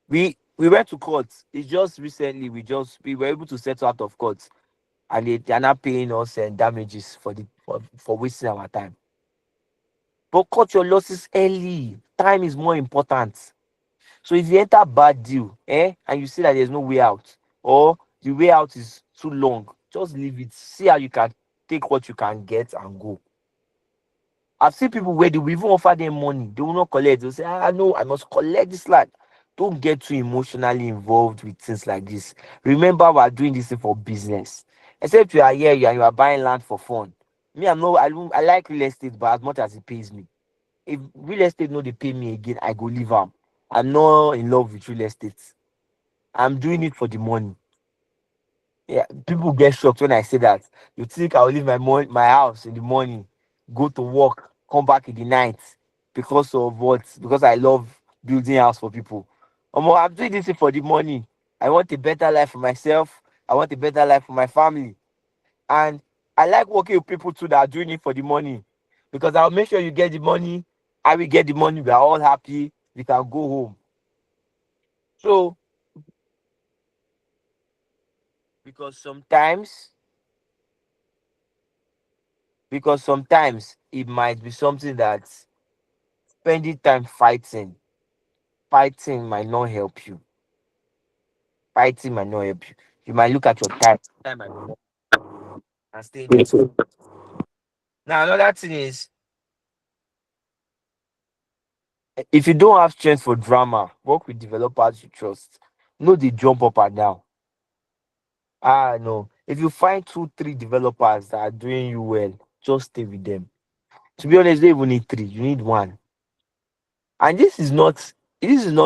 We went to court. It's just recently we were able to settle out of court and they are not paying us damages for wasting our time. But cut your losses early. Time is more important. So if you enter bad deal, and you see that there's no way out, or the way out is too long, just leave it. See how you can take what you can get and go. I've seen people where they will even offer them money. They will not collect. They'll say, ah, no, I must collect this land. Don't get too emotionally involved with things like this. Remember, we are doing this thing for business. Except you are here, you are buying land for fun. Me, I'm not, I, don't, I like real estate, but as much as it pays me. If real estate no they pay me again, I go leave am. I'm not in love with real estate. I'm doing it for the money. Yeah, people get shocked when I say that. You think I'll leave my house in the morning, go to work, come back in the night because of what? Because I love building house for people. I'm doing this for the money. I want a better life for myself. I want a better life for my family. And I like working with people too that are doing it for the money. Because I'll make sure you get the money. I will get the money. We are all happy. We can go home. So because sometimes sometimes it might be something that spending time fighting might not help you. Fighting might not help you. You might look at your time might be more and stay there. Now another thing is, if you don't have strength for drama, work with developers you trust. No, they jump up and down. Ah no. If you find two, three developers that are doing you well, just stay with them. To be honest, you don't even need three, you need one. And this is not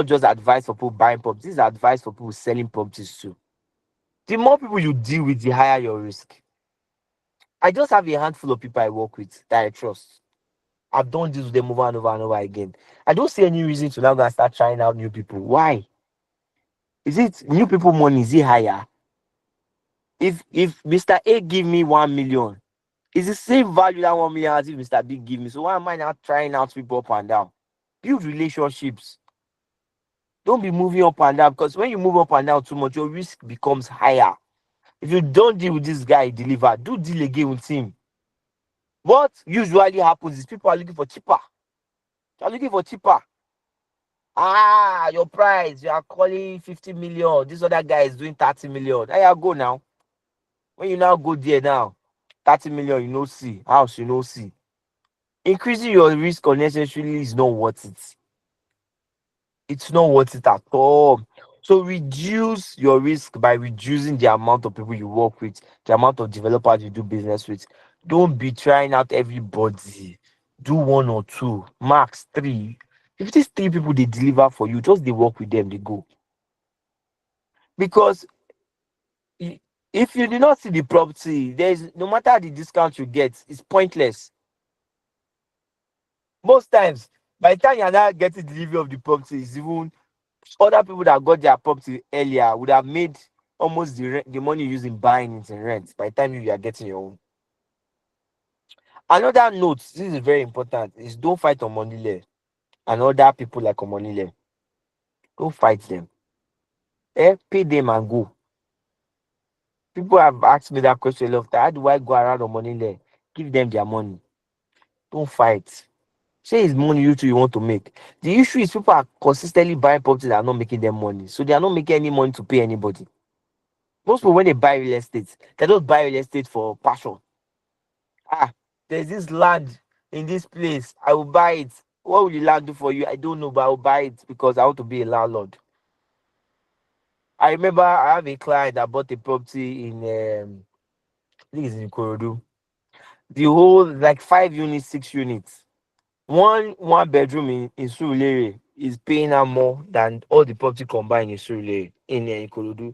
just advice for people buying properties, this is advice for people selling properties too. The more people you deal with, the higher your risk. I just have a handful of people I work with that I trust. I've done this with them over and over and over again. I don't see any reason to now go and start trying out new people. Why? Is it new people money? Is it higher? If Mr. A give me 1 million, it's the same value that 1 million as if Mr. B give me. So why am I now trying out people up and down? Build relationships. Don't be moving up and down, because when you move up and down too much, your risk becomes higher. If you don't deal with this guy, deliver, do deal again with him. What usually happens is people are looking for cheaper. You're looking for cheaper. Ah, your price, you are calling 50 million. This other guy is doing 30 million. There you go now. When you now go there now, 30 million, you know, see. House, you know, see. Increasing your risk unnecessarily is not worth it. It's not worth it at all. So reduce your risk by reducing the amount of people you work with, the amount of developers you do business with. Don't be trying out everybody. Do one or two, max three. If these three people they deliver for you, just they work with them, they go. Because i- if you do not see the property, there's no matter the discount you get, it's pointless. Most times, by the time you're not getting delivery of the property, it's even other people that got their property earlier would have made almost the money used in buying it in rent by the time you are getting your own. Another note, this is very important, is don't fight Omonile and other people like Omonile. Don't fight them. Pay them and go. People have asked me that question a lot of time. How do I go around Omonile? Give them their money. Don't fight. Say it's money you two you want to make. The issue is people are consistently buying properties that are not making them money. So they are not making any money to pay anybody. Most people, when they buy real estate, they don't buy real estate for passion. Ah, there's this land in this place. I will buy it. What will the land do for you? I don't know, but I will buy it because I want to be a landlord. I remember I have a client that bought a property in I think it's in Korodu. The whole like 5 units, 6 units. One bedroom in Surulere is paying her more than all the property combined in Surulere in Ikorodu.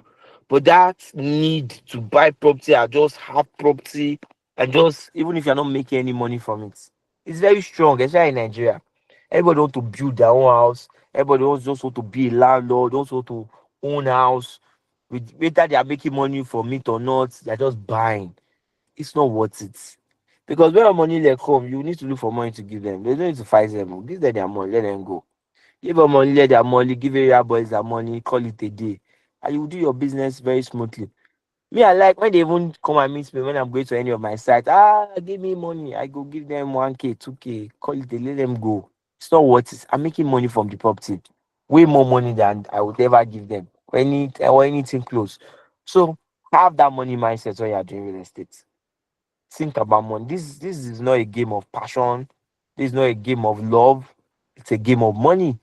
But that need to buy property and just have property and just even if you're not making any money from it, it's very strong, especially in Nigeria. Everybody want to build their own house. Everybody wants just want to be a landlord, also to own a house. With whether they are making money from it or not, they're just buying. It's not worth it. Because when money like come, you need to look for money to give them. They don't need to fight them. Give them their money, let them go. Give them money, let their money, give area boys their money, call it a day. And you will do your business very smoothly. Me, I like when they even come and meet me when I'm going to any of my sites. Ah, give me money. I go give them 1K, 2K, call it a let them go. It's not worth it. I'm making money from the property. Way more money than I would ever give them. Or anything close. So have that money mindset when you're doing real estate. Think about money. This is not a game of passion. This is not a game of love, it's a game of money.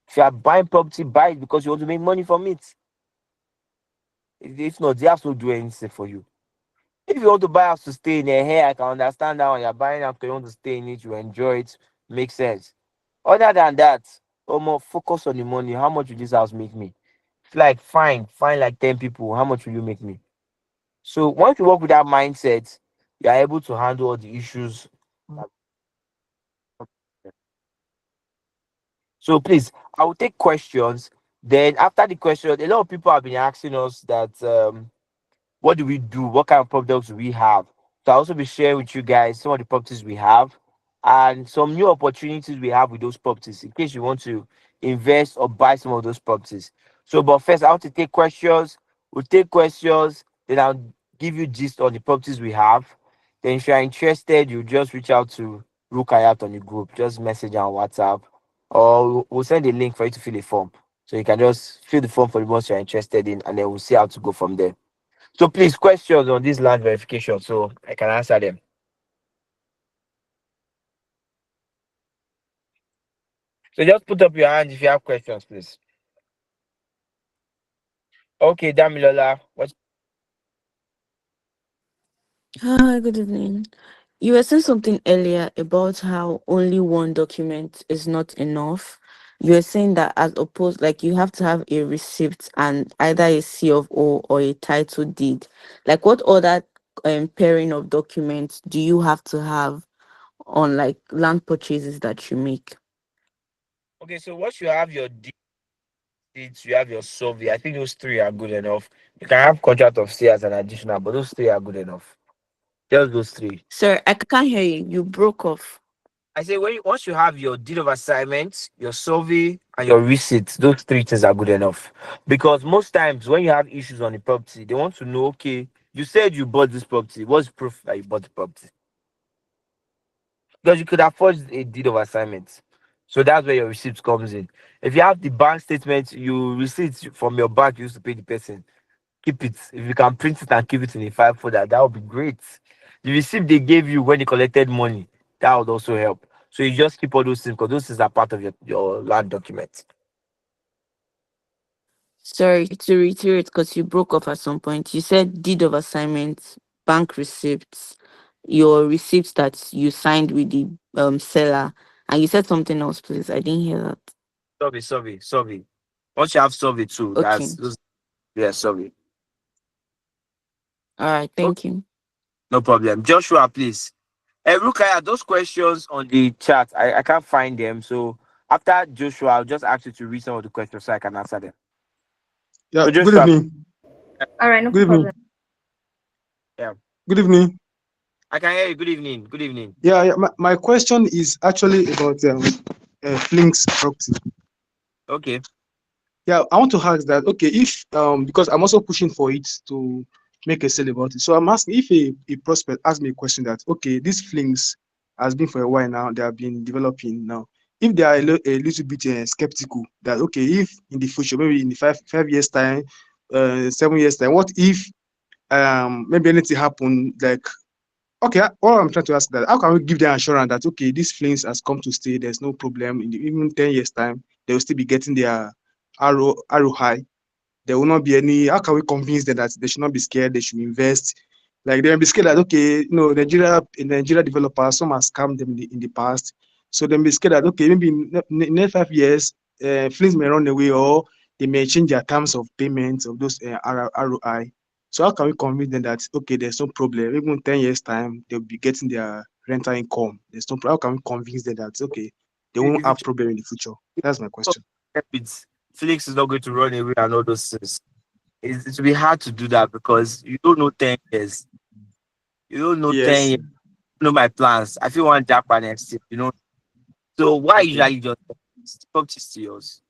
If you are buying property, buy it because you want to make money from it. If not, they have to do anything for you. If you want to buy a house to stay in here, I can understand that when you're buying after you want to stay in it, you enjoy it, makes sense. Other than that, more focus on the money. How much will this house make me? It's like find like 10 people. How much will you make me? So once you work with that mindset, you are able to handle all the issues. So please, I will take questions. Then after the question, a lot of people have been asking us that what do we do? What kind of products do we have? So I'll also be sharing with you guys some of the properties we have and some new opportunities we have with those properties in case you want to invest or buy some of those properties. So, but first, I want to take questions. We'll take questions, then I'll give you gist on the properties we have. Then, if you're interested, you just reach out to Rukayat on the group, just message on WhatsApp, or we'll send a link for you to fill a form. So you can just fill the form for the ones you're interested in, and then we'll see how to go from there. So please, questions on this land verification so I can answer them. So just put up your hand if you have questions, please. Okay, Damilola, what? Hi, good evening. You were saying something earlier about how only one document is not enough. You were saying that as opposed, like you have to have a receipt and either a C of O or a title deed. Like what other pairing of documents do you have to have on like land purchases that you make? Okay, so once you have your deeds, you have your survey. I think those three are good enough. You can have contract of sale as an additional, but those three are good enough. Just those three. Sir, I can't hear you. You broke off. I say once you have your deed of assignment, your survey, and your receipts, those three things are good enough. Because most times when you have issues on the property, they want to know, okay, you said you bought this property. What's proof that you bought the property? Because you could afford a deed of assignment. So that's where your receipt comes in. If you have the bank statement, you receipts from your bank you used to pay the person. Keep it. If you can print it and keep it in a file folder, that would be great. The receipt they gave you when you collected money, that would also help. So you just keep all those things because those things are part of your land document. Sorry to reiterate because you broke off at some point. You said deed of assignment, bank receipts, your receipts that you signed with the seller, and you said something else, please. I didn't hear that. Survey. Once you have survey too, Okay. that's those, yeah, survey. All right. Okay, Thank you. no problem. Joshua, please. Look at those questions on the chat. I can't find them. So after Joshua, I'll just ask you to read some of the questions so I can answer them. Yeah, So good Joshua, evening. All right, no Good problem. evening. yeah, Good evening. I can hear you. Good evening. Good evening. Yeah, my question is actually about Flink's property. Okay. Yeah, I want to ask that, okay, if because I'm also pushing for it to make a sale about it. So I'm asking if a prospect asks me a question that, okay, these Flinks has been for a while now, they have been developing now. If they are a little bit skeptical that, okay, if in the future, maybe in the five years time, 7 years time, what if maybe anything happen, like, okay, all I'm trying to ask that, how can we give them assurance that, okay, this Flames has come to stay, there's no problem, in even 10 years time, they will still be getting their arrow high. There will not be any, how can we convince them that they should not be scared, they should invest? Like they'll be scared that, okay, Nigeria developers, some have scammed them in the past. So they'll be scared that, okay, maybe in the next 5 years, Flames may run away or they may change their terms of payment of those ROI. So how can we convince them that, okay, there's no problem, even 10 years time, they'll be getting their rental income. There's no problem. How can we convince them that, okay, they won't If you have problem in the future? That's my question. check it, Felix is not going to run away and all those things. It will be hard to do that because you don't know 10 years. You don't know 10 Yes. years. You know my plans. I feel one Japan next year, you know. So why Okay. usually just property to yours?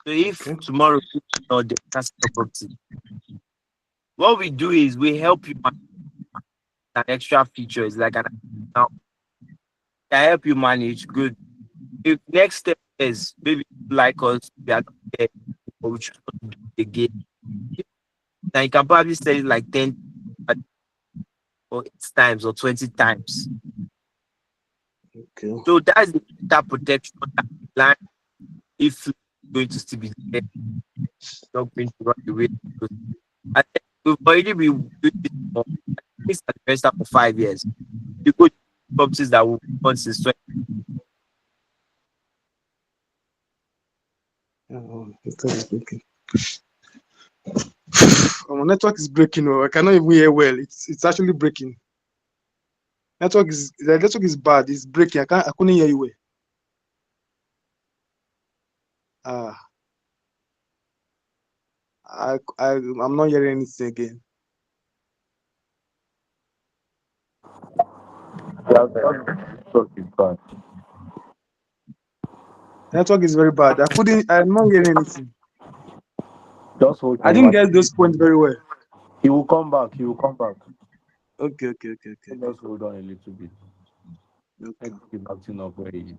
So if Okay. tomorrow you know the property, what we do is we help you manage an extra feature. It's like an now can help you manage good. If next step is maybe like us, we are not there, but we choose not to do it again. Now you can probably sell it like 10 or 8 times or 20 times. Okay. So that's the data protection that the land, if it's going to still be there, not going to run away. And then we've already been doing this for this investor for 5 years. You go to properties that will be on since 20. Okay. My network is breaking. Oh, I cannot even hear well. It's actually breaking. The network is bad. It's breaking. I couldn't hear you well. Ah, I'm not hearing anything again. Yeah, okay, fine. Network is very bad. I'm not hearing anything. Just hold I on. didn't get those points very well. He will come back. He will come back. Okay. Just hold on a little bit. Okay. Let's keep acting up where he is.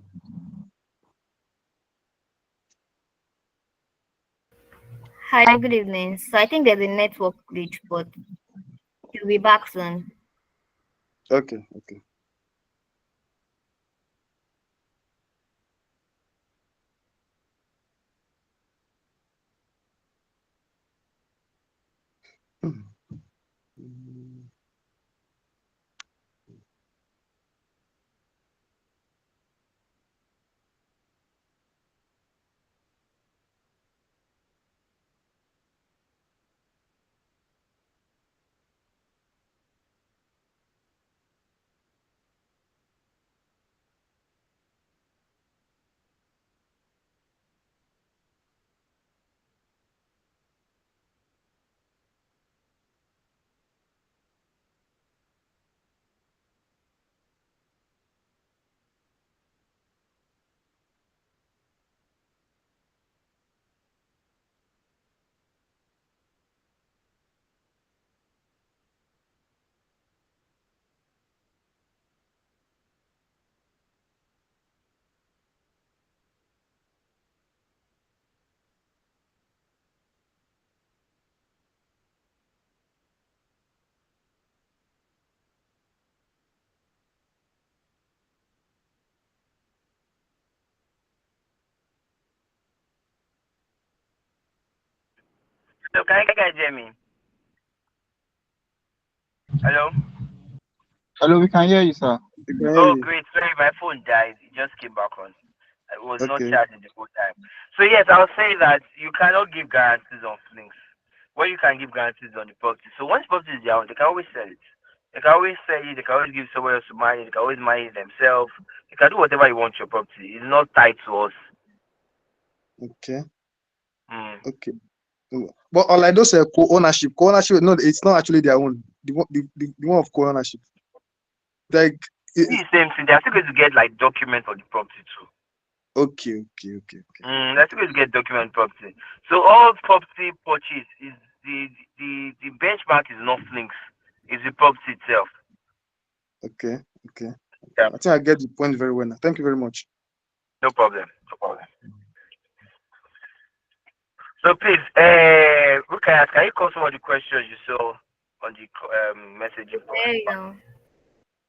Hi, good evening. So I think there's a network glitch, but you'll be back soon. Okay. Hmm. So can you guys hear me? Hello? Hello, we can hear you, sir. I can hear Oh, you. great. Sorry, my phone died. It just came back on. It was not Okay. charging the whole time. So, yes, I was saying that you cannot give guarantees on things. Where you can give guarantees on the property. So, once property is down, they can always sell it. They can always sell it. They can always give someone else to manage. They can always manage themselves. They can do whatever you want your property. It's not tied to us. Okay. Mm. Okay. But like those co-ownership, no, it's not actually their own. The one of co-ownership. Like, It's the same thing. They're still going to get like document on the property too. okay. They're still going to get document property. So all property purchase is the benchmark is not links. It's the property itself. Okay. Yeah. I think I get the point very well now. Thank you very much. No problem. No problem. So please, Rukayat, can you call some of the questions you saw on the messaging board? There you go.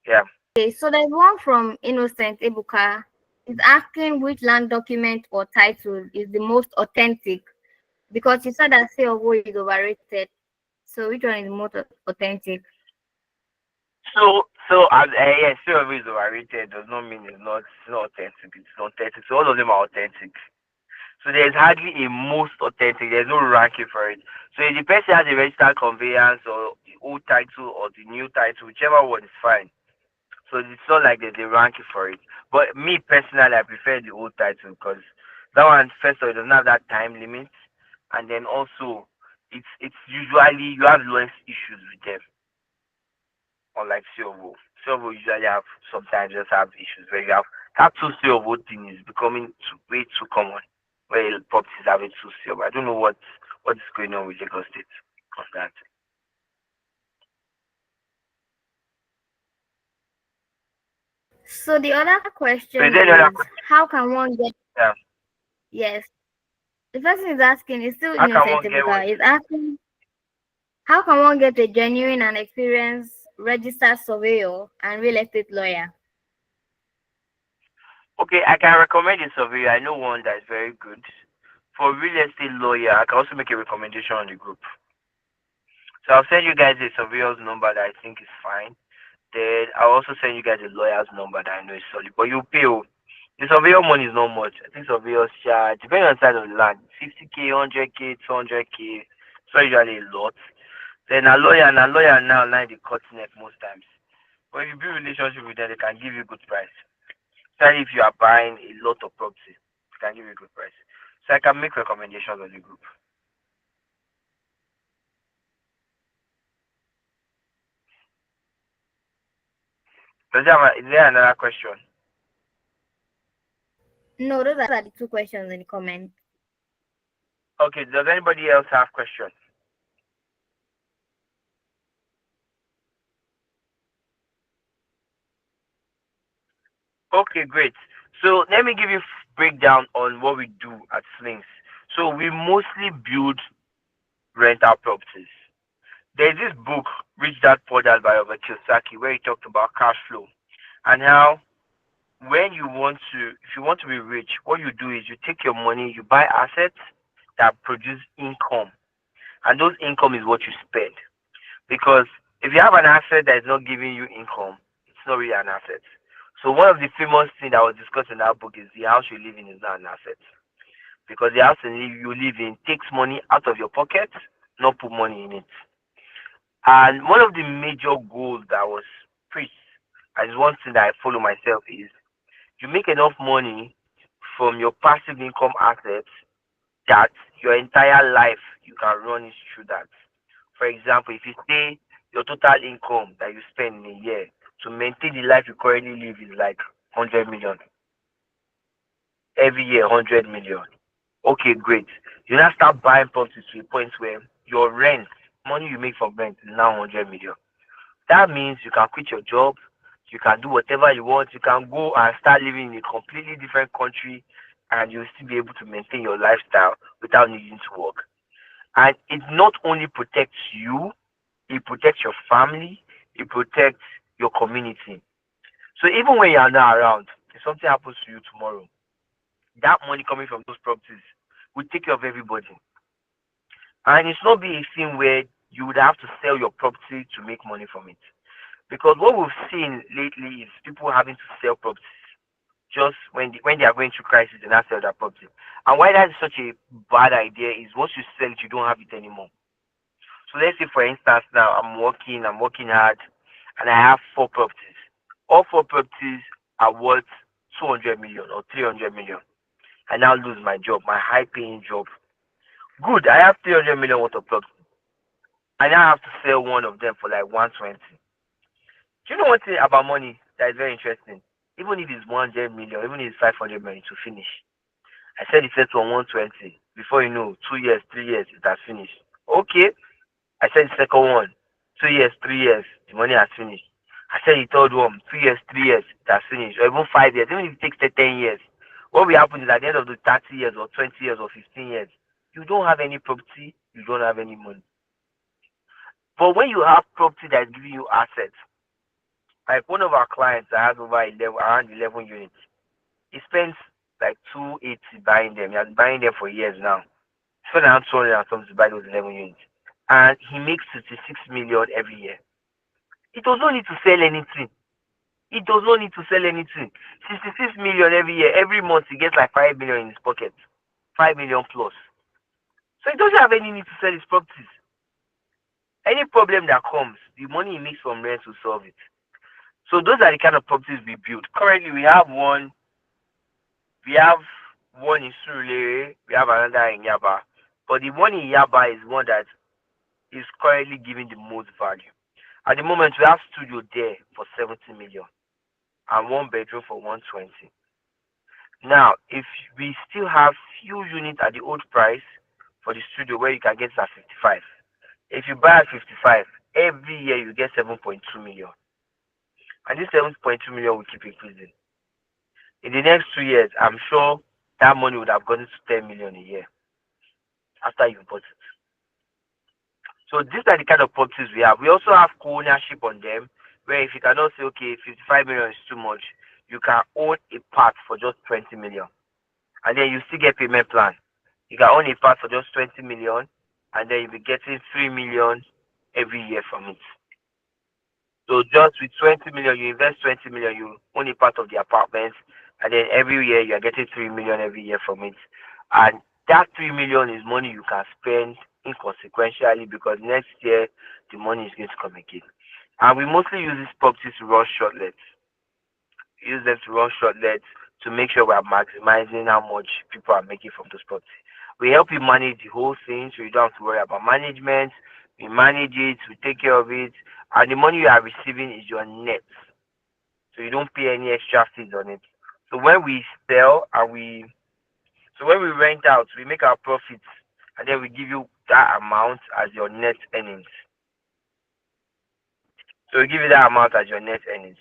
Yeah. Okay, so there's one from Innocent Ebuka. He's asking which land document or title is the most authentic because you said that sale of wood is overrated. So which one is the most authentic? So yeah, still is overrated does not mean it's not authentic. It's not authentic. So all of them are authentic. So there's hardly a most authentic. There's no ranking for it. So if the person has a registered conveyance or the old title or the new title, whichever one is fine. So it's not like there's a ranking for it. But me personally, I prefer the old title because that one, first of all, it doesn't have that time limit, and then also it's usually you have less issues with them. Unlike silver, silver usually have sometimes just have issues where you have two silver thing is becoming way too common. Where properties having two silver. I don't know what is going on with Lagos State on that. So the other So is question there any other is question? how can one get, Yeah. yes. The person is asking, is still How can Innocent one get what? Ebuka, is asking how can one get a genuine and experienced registered surveyor and real estate lawyer? Okay, I can recommend a surveyor. I know one that is very good. For real estate lawyer, I can also make a recommendation on the group. So I'll send you guys a surveyor's number that I think is fine. Then I'll also send you guys a lawyer's number that I know is solid. But you pay. Oh. The surveyor money is not much. I think surveyors charge, depending on the size of the land, 50K, 100K, 200K. So usually a lot. Then a lawyer now line the cut neck most times. But if you build relationship with them, they can give you good price. Especially if you are buying a lot of property, they can give you a good price. So I can make recommendations on the group. Is there another question? No, those are the two questions in the comment. Okay, does anybody else have questions? Okay, great. So let me give you breakdown on what we do at Slings. So we mostly build rental properties. There's this book, Rich Dad Poor Dad by Robert Kiyosaki, where he talked about cash flow and how if you want to be rich, what you do is you take your money, you buy assets that produce income, and those income is what you spend. Because if you have an asset that is not giving you income, it's not really an asset. So one of the famous things that was discussed in that book is the house you live in is not an asset. Because the house you live in takes money out of your pocket, not put money in it. And one of the major goals that was preached, and one thing that I follow myself is you make enough money from your passive income assets that your entire life you can run it through that. For example, if you say your total income that you spend in a year to maintain the life you currently live is like 100 million. Every year, 100 million. Okay, great. You now start buying properties to a point where your rent, money you make from rent is now 100 million. That means you can quit your job, you can do whatever you want, you can go and start living in a completely different country and you'll still be able to maintain your lifestyle without needing to work. And it not only protects you, it protects your family, it protects your community. So even when you are not around, if something happens to you tomorrow, that money coming from those properties will take care of everybody. And it's not be a thing where you would have to sell your property to make money from it. Because what we've seen lately is people having to sell properties just when they are going through crisis and not sell their property. And why that is such a bad idea is once you sell it, you don't have it anymore. So let's say for instance now I'm working hard and I have four properties. All four properties are worth 200 million or 300 million. I now lose my job, my high paying job. Good, I have 300 million worth of property. I now have to sell one of them for like 120. Do you know one thing about money that is very interesting? Even if it's 100 million, even if it's 500 million to finish. I said the first one 120. Before you know, 2 years, 3 years, it has finished. Okay. I said the second one, 2 years, 3 years, the money has finished. I said the third one, 2 years, 3 years, it has finished. Or even 5 years, even if it takes 10 years. What will happen is at the end of the 30 years or 20 years or 15 years, you don't have any property, you don't have any money. But when you have property that is giving you assets, like one of our clients that has over 11, around 11 units, he spends like 280 buying them. He has been buying them for years now. He spent around 200 and something to buy those 11 units. And he makes 66 million every year. He does not need to sell anything. He does not need to sell anything. 66 million every year. Every month he gets like 5 million in his pocket. 5 million plus. So he doesn't have any need to sell his properties. Any problem that comes, the money he makes from rent will solve it. So those are the kind of properties we build. Currently we have one in Surulere, we have another in Yaba. But the one in Yaba is one that is currently giving the most value. At the moment we have studio there for 70 million and one bedroom for 120. Now, if we still have few units at the old price for the studio where you can get it at 55. If you buy at 55, every year you get 7.2 million. And this 7.2 million will keep increasing. In the next 2 years, I'm sure that money would have gotten to 10 million a year after you bought it. So these are the kind of properties we have. We also have co-ownership on them, where if you cannot say, okay, 55 million is too much, you can own a part for just 20 million, and then you still get payment plan. You can own a part for just 20 million, and then you'll be getting 3 million every year from it. So just with 20 million, you invest 20 million, you own a part of the apartment, and then every year you are getting 3 million every year from it. And that 3 million is money you can spend inconsequentially, because next year the money is going to come again. And we mostly use these properties to run shortlets. Use them to run shortlets to make sure we are maximizing how much people are making from those properties. We help you manage the whole thing, so you don't have to worry about management. We manage it, we take care of it, and the money you are receiving is your net, so you don't pay any extra fees on it. So when we sell and when we rent out, we make our profits, and then we give you that amount as your net earnings. So we give you that amount as your net earnings.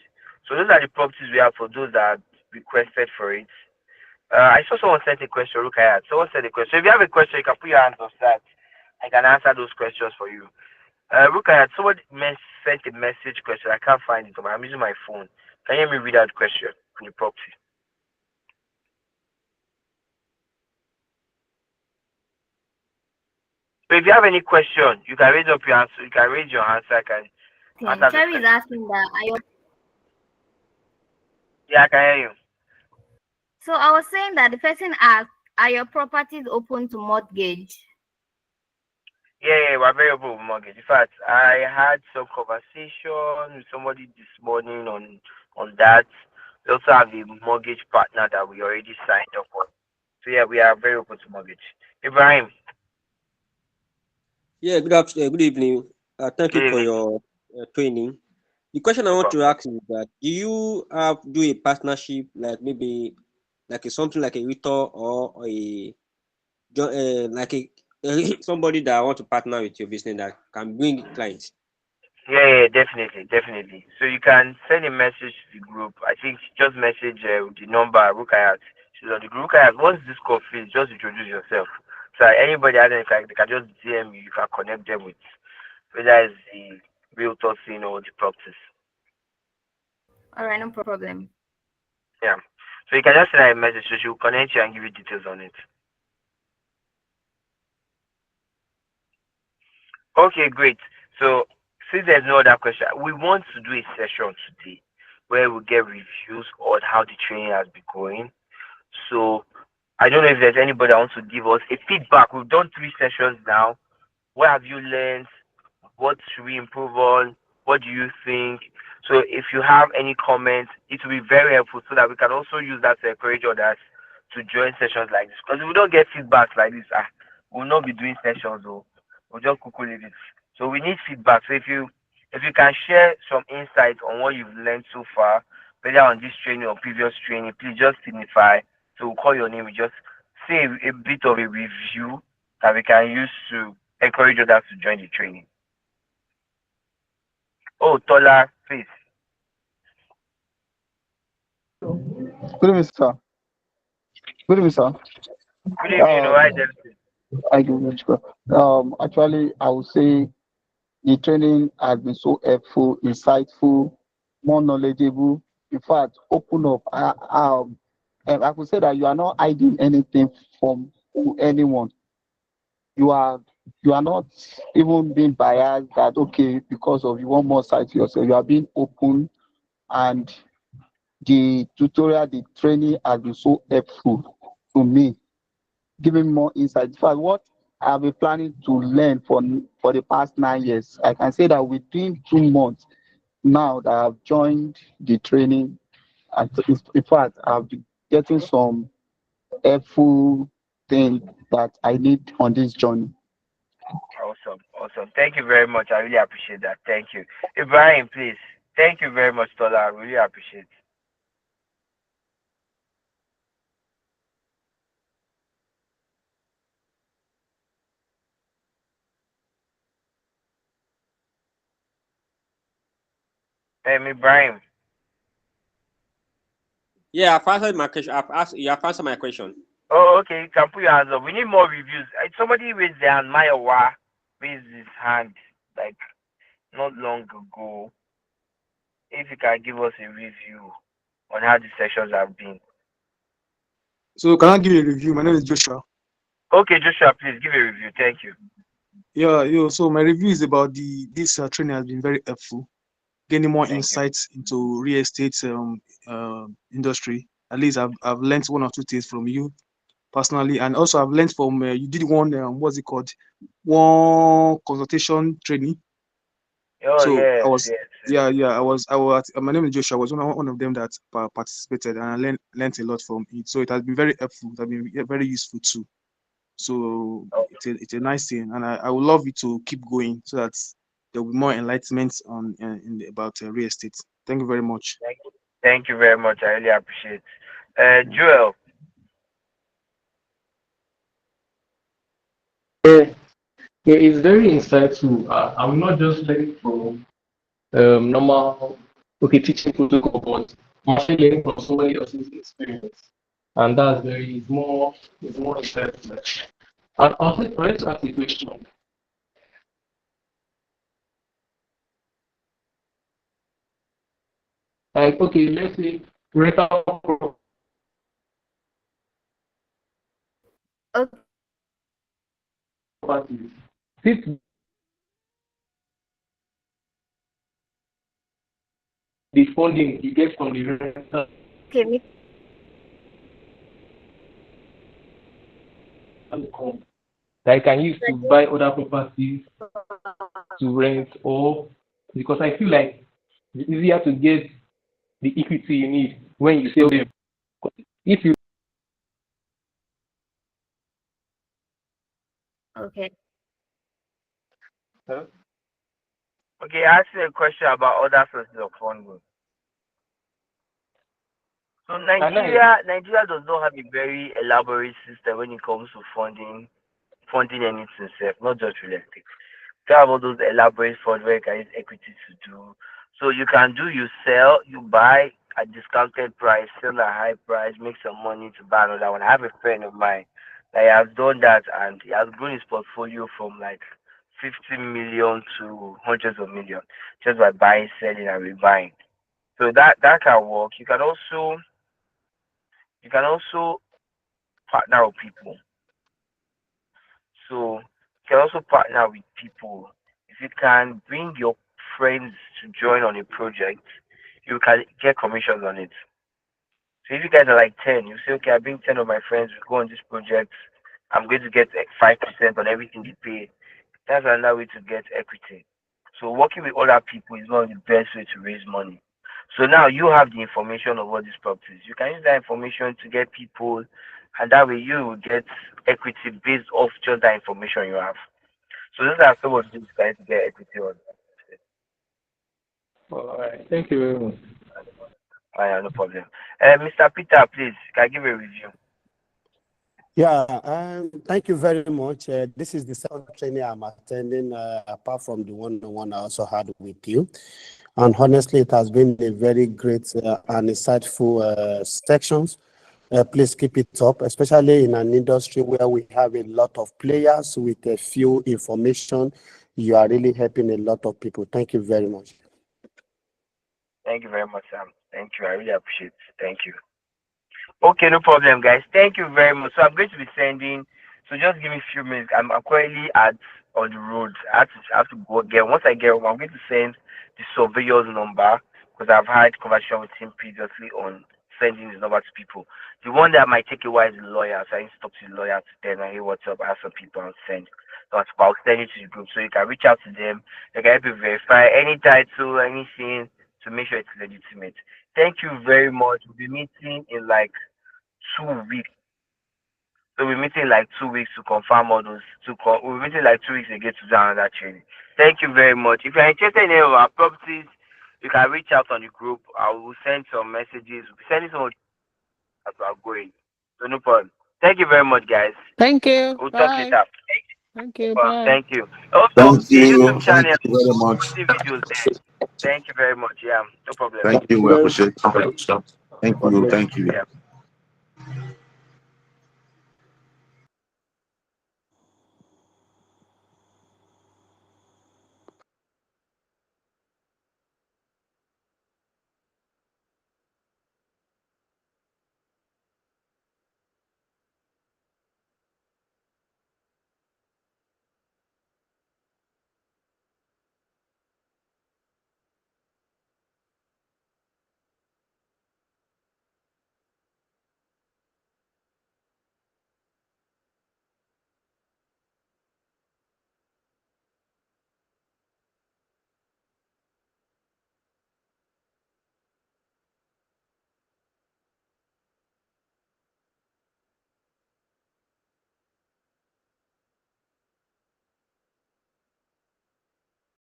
So those are the properties we have for those that requested for it. I saw someone sent a question. Look at someone sent a question. If you have a question, you can put your hands on that. I can answer those questions for you. Look at someone sent a message question. I can't find it. I'm using my phone. Can you hear me read out the question from the property? So if you have any question, you can raise up your answer. You can raise your answer. I can answer those Cherry is questions. asking that. Yeah, I can hear you. So I was saying that the person asked, are your properties open to mortgage? Yeah, we're very open with mortgage. In fact, I had some conversation with somebody this morning on that. We also have a mortgage partner that we already signed up on. So yeah, we are very open to mortgage. Ibrahim, Yeah, good evening. Thank good you for evening. your training. The question I No want to problem. ask is that do you do a partnership like maybe like something like a retail or like a somebody that want to partner with your business that can bring clients? Yeah, definitely, definitely. So you can send a message to the group. I think just message the number Rukayat. She's on the group. Rukayat, once this call finishes, just introduce yourself. So anybody has any fact, they can just DM you. You can connect them with whether it's the realtor scene or the properties. All right, no problem. Yeah. So you can just send her a message. So she'll connect you and give you details on it. Okay, great. So since there's no other question, we want to do a session today where we get reviews on how the training has been going. So I don't know if there's anybody that wants to give us a feedback. We've done 3 sessions now. What have you learned? What should we improve on? What do you think? So if you have any comments, it will be very helpful so that we can also use that to encourage others to join sessions like this. Because if we don't get feedback like this, we'll not be doing sessions or we'll just quickly leave it. So we need feedback. So if you can share some insight on what you've learned so far, whether on this training or previous training, please just signify. So we'll call your name. We just say a bit of a review that we can use to encourage others to join the training. Oh, Tola, please. Good evening, sir. Good evening, sir. Good evening, Um, right, everything. I give you actually, I would say the training has been so helpful, insightful, more knowledgeable. In fact, open up. And I could say that you are not hiding anything from anyone. You are you are not even being biased that okay because of you want more side to yourself. You are being open, and the tutorial, the training has been so helpful to me, giving more insight. In fact, what I've been planning to learn for the past 9 years, I can say that within 2 months now that I've joined the training, and in fact, I've been getting some helpful things that I need on this journey. Awesome, awesome. Thank you very much. I really appreciate that. Thank you. Ibrahim, please. Thank you very much, Tola. I really appreciate it. Ibrahim. Yeah, I've answered my question. I've asked you have answered my question. Oh, okay. You can put your hands up. We need more reviews. Somebody raised their hand. Mayawa raised his hand like not long ago. If you can give us a review on how the sessions have been. So can I give you a review? My name is Joshua. Okay, Joshua, please give a review. Thank you. Yeah, so my review is about this training has been very helpful, gaining more Thank you. insights into real estate industry. At least I've learned one or two things from you personally, and also I've learned from you did one what's it called, one consultation training. Oh So I yes, was, yes, yes. yeah, I was. My name is Joshua. I was one of them that participated, and I learned a lot from it. So it has been very helpful. It has been very useful too. So Oh, it's a nice thing, and I would love you to keep going so that there will be more enlightenment on about real estate. Thank you very much. thank you very much. I really appreciate. Joel. Yeah, yeah, it's very insightful. I'm not just learning from normal, okay, teaching protocol, but I'm actually learning from somebody else's experience, and that's very it's more insightful. And also, I want to ask a question. Like, okay, let's say rental properties. Since the funding you get from the rental Okay, me. income that you can use to buy other properties to rent, or because I feel like it's easier to get the equity you need when you sell them. If you Okay. Okay, ask you a question about other sources of funding. So and I Nigeria does not have a very elaborate system when it comes to funding anything, self, not just real estate. You have all those elaborate funds where you can use equity to do. So you sell, you buy at discounted price, sell at high price, make some money to buy another one. I have a friend of mine that has done that and he has grown his portfolio from like 50 million to hundreds of millions just by buying, selling and rebuying. So that can work. You can also partner with people. So you can also partner with people. If you can bring your friends to join on a project, you can get commissions on it. So if you guys are like 10, you say, okay, I bring 10 of my friends, we go on this project. I'm going to get like 5% on everything they pay. That's another way to get equity. So working with other people is one of the best way to raise money. So now you have the information of all these properties. You can use that information to get people, and that way you will get equity based off just that information you have. So those are some of the things trying to get equity on. all right, thank you very much. No problem. Mr. Peter, please, can I give a review? Yeah, thank you very much. This is the second training I'm attending, apart from the one-on-one I also had with you. And honestly, it has been a very great and insightful sections. Please keep it up, especially in an industry where we have a lot of players with a few information. You are really helping a lot of people. Thank you very much. Thank you very much, Sam. Thank you. I really appreciate it. Thank you. Okay, no problem, guys. Thank you very much. So I'm going to be sending. So just give me a few minutes. I'm currently on the road. I have to go again. Once I get home, I'm going to send the surveyor's number because I've had conversation with him previously on sending his number to people. The one that might take a while is the lawyer. So I need to talk to the lawyer to tell them, hey, what's up? I have some people I'll send. So I'll send it to the group so you can reach out to them. They can help you verify any title, anything to make sure it's legitimate. Thank you very much. We'll be meeting in like 2 weeks. So we're meeting like 2 weeks to confirm all those. We're meeting like 2 weeks again to do another training. Thank you very much. If you're interested in any of our properties, you can reach out on the group. I will send some messages. We'll be sending some as we are going. So no problem. Thank you very much, guys. Thank you. We'll talk Bye. later. Thank No you. problem. Bye. Thank you. Also, Thank the YouTube you. Thank channel, you very much. posting videos there. Thank you very much. Yeah, no problem. Thank you. We appreciate it. Thank you. Thank you. Yeah.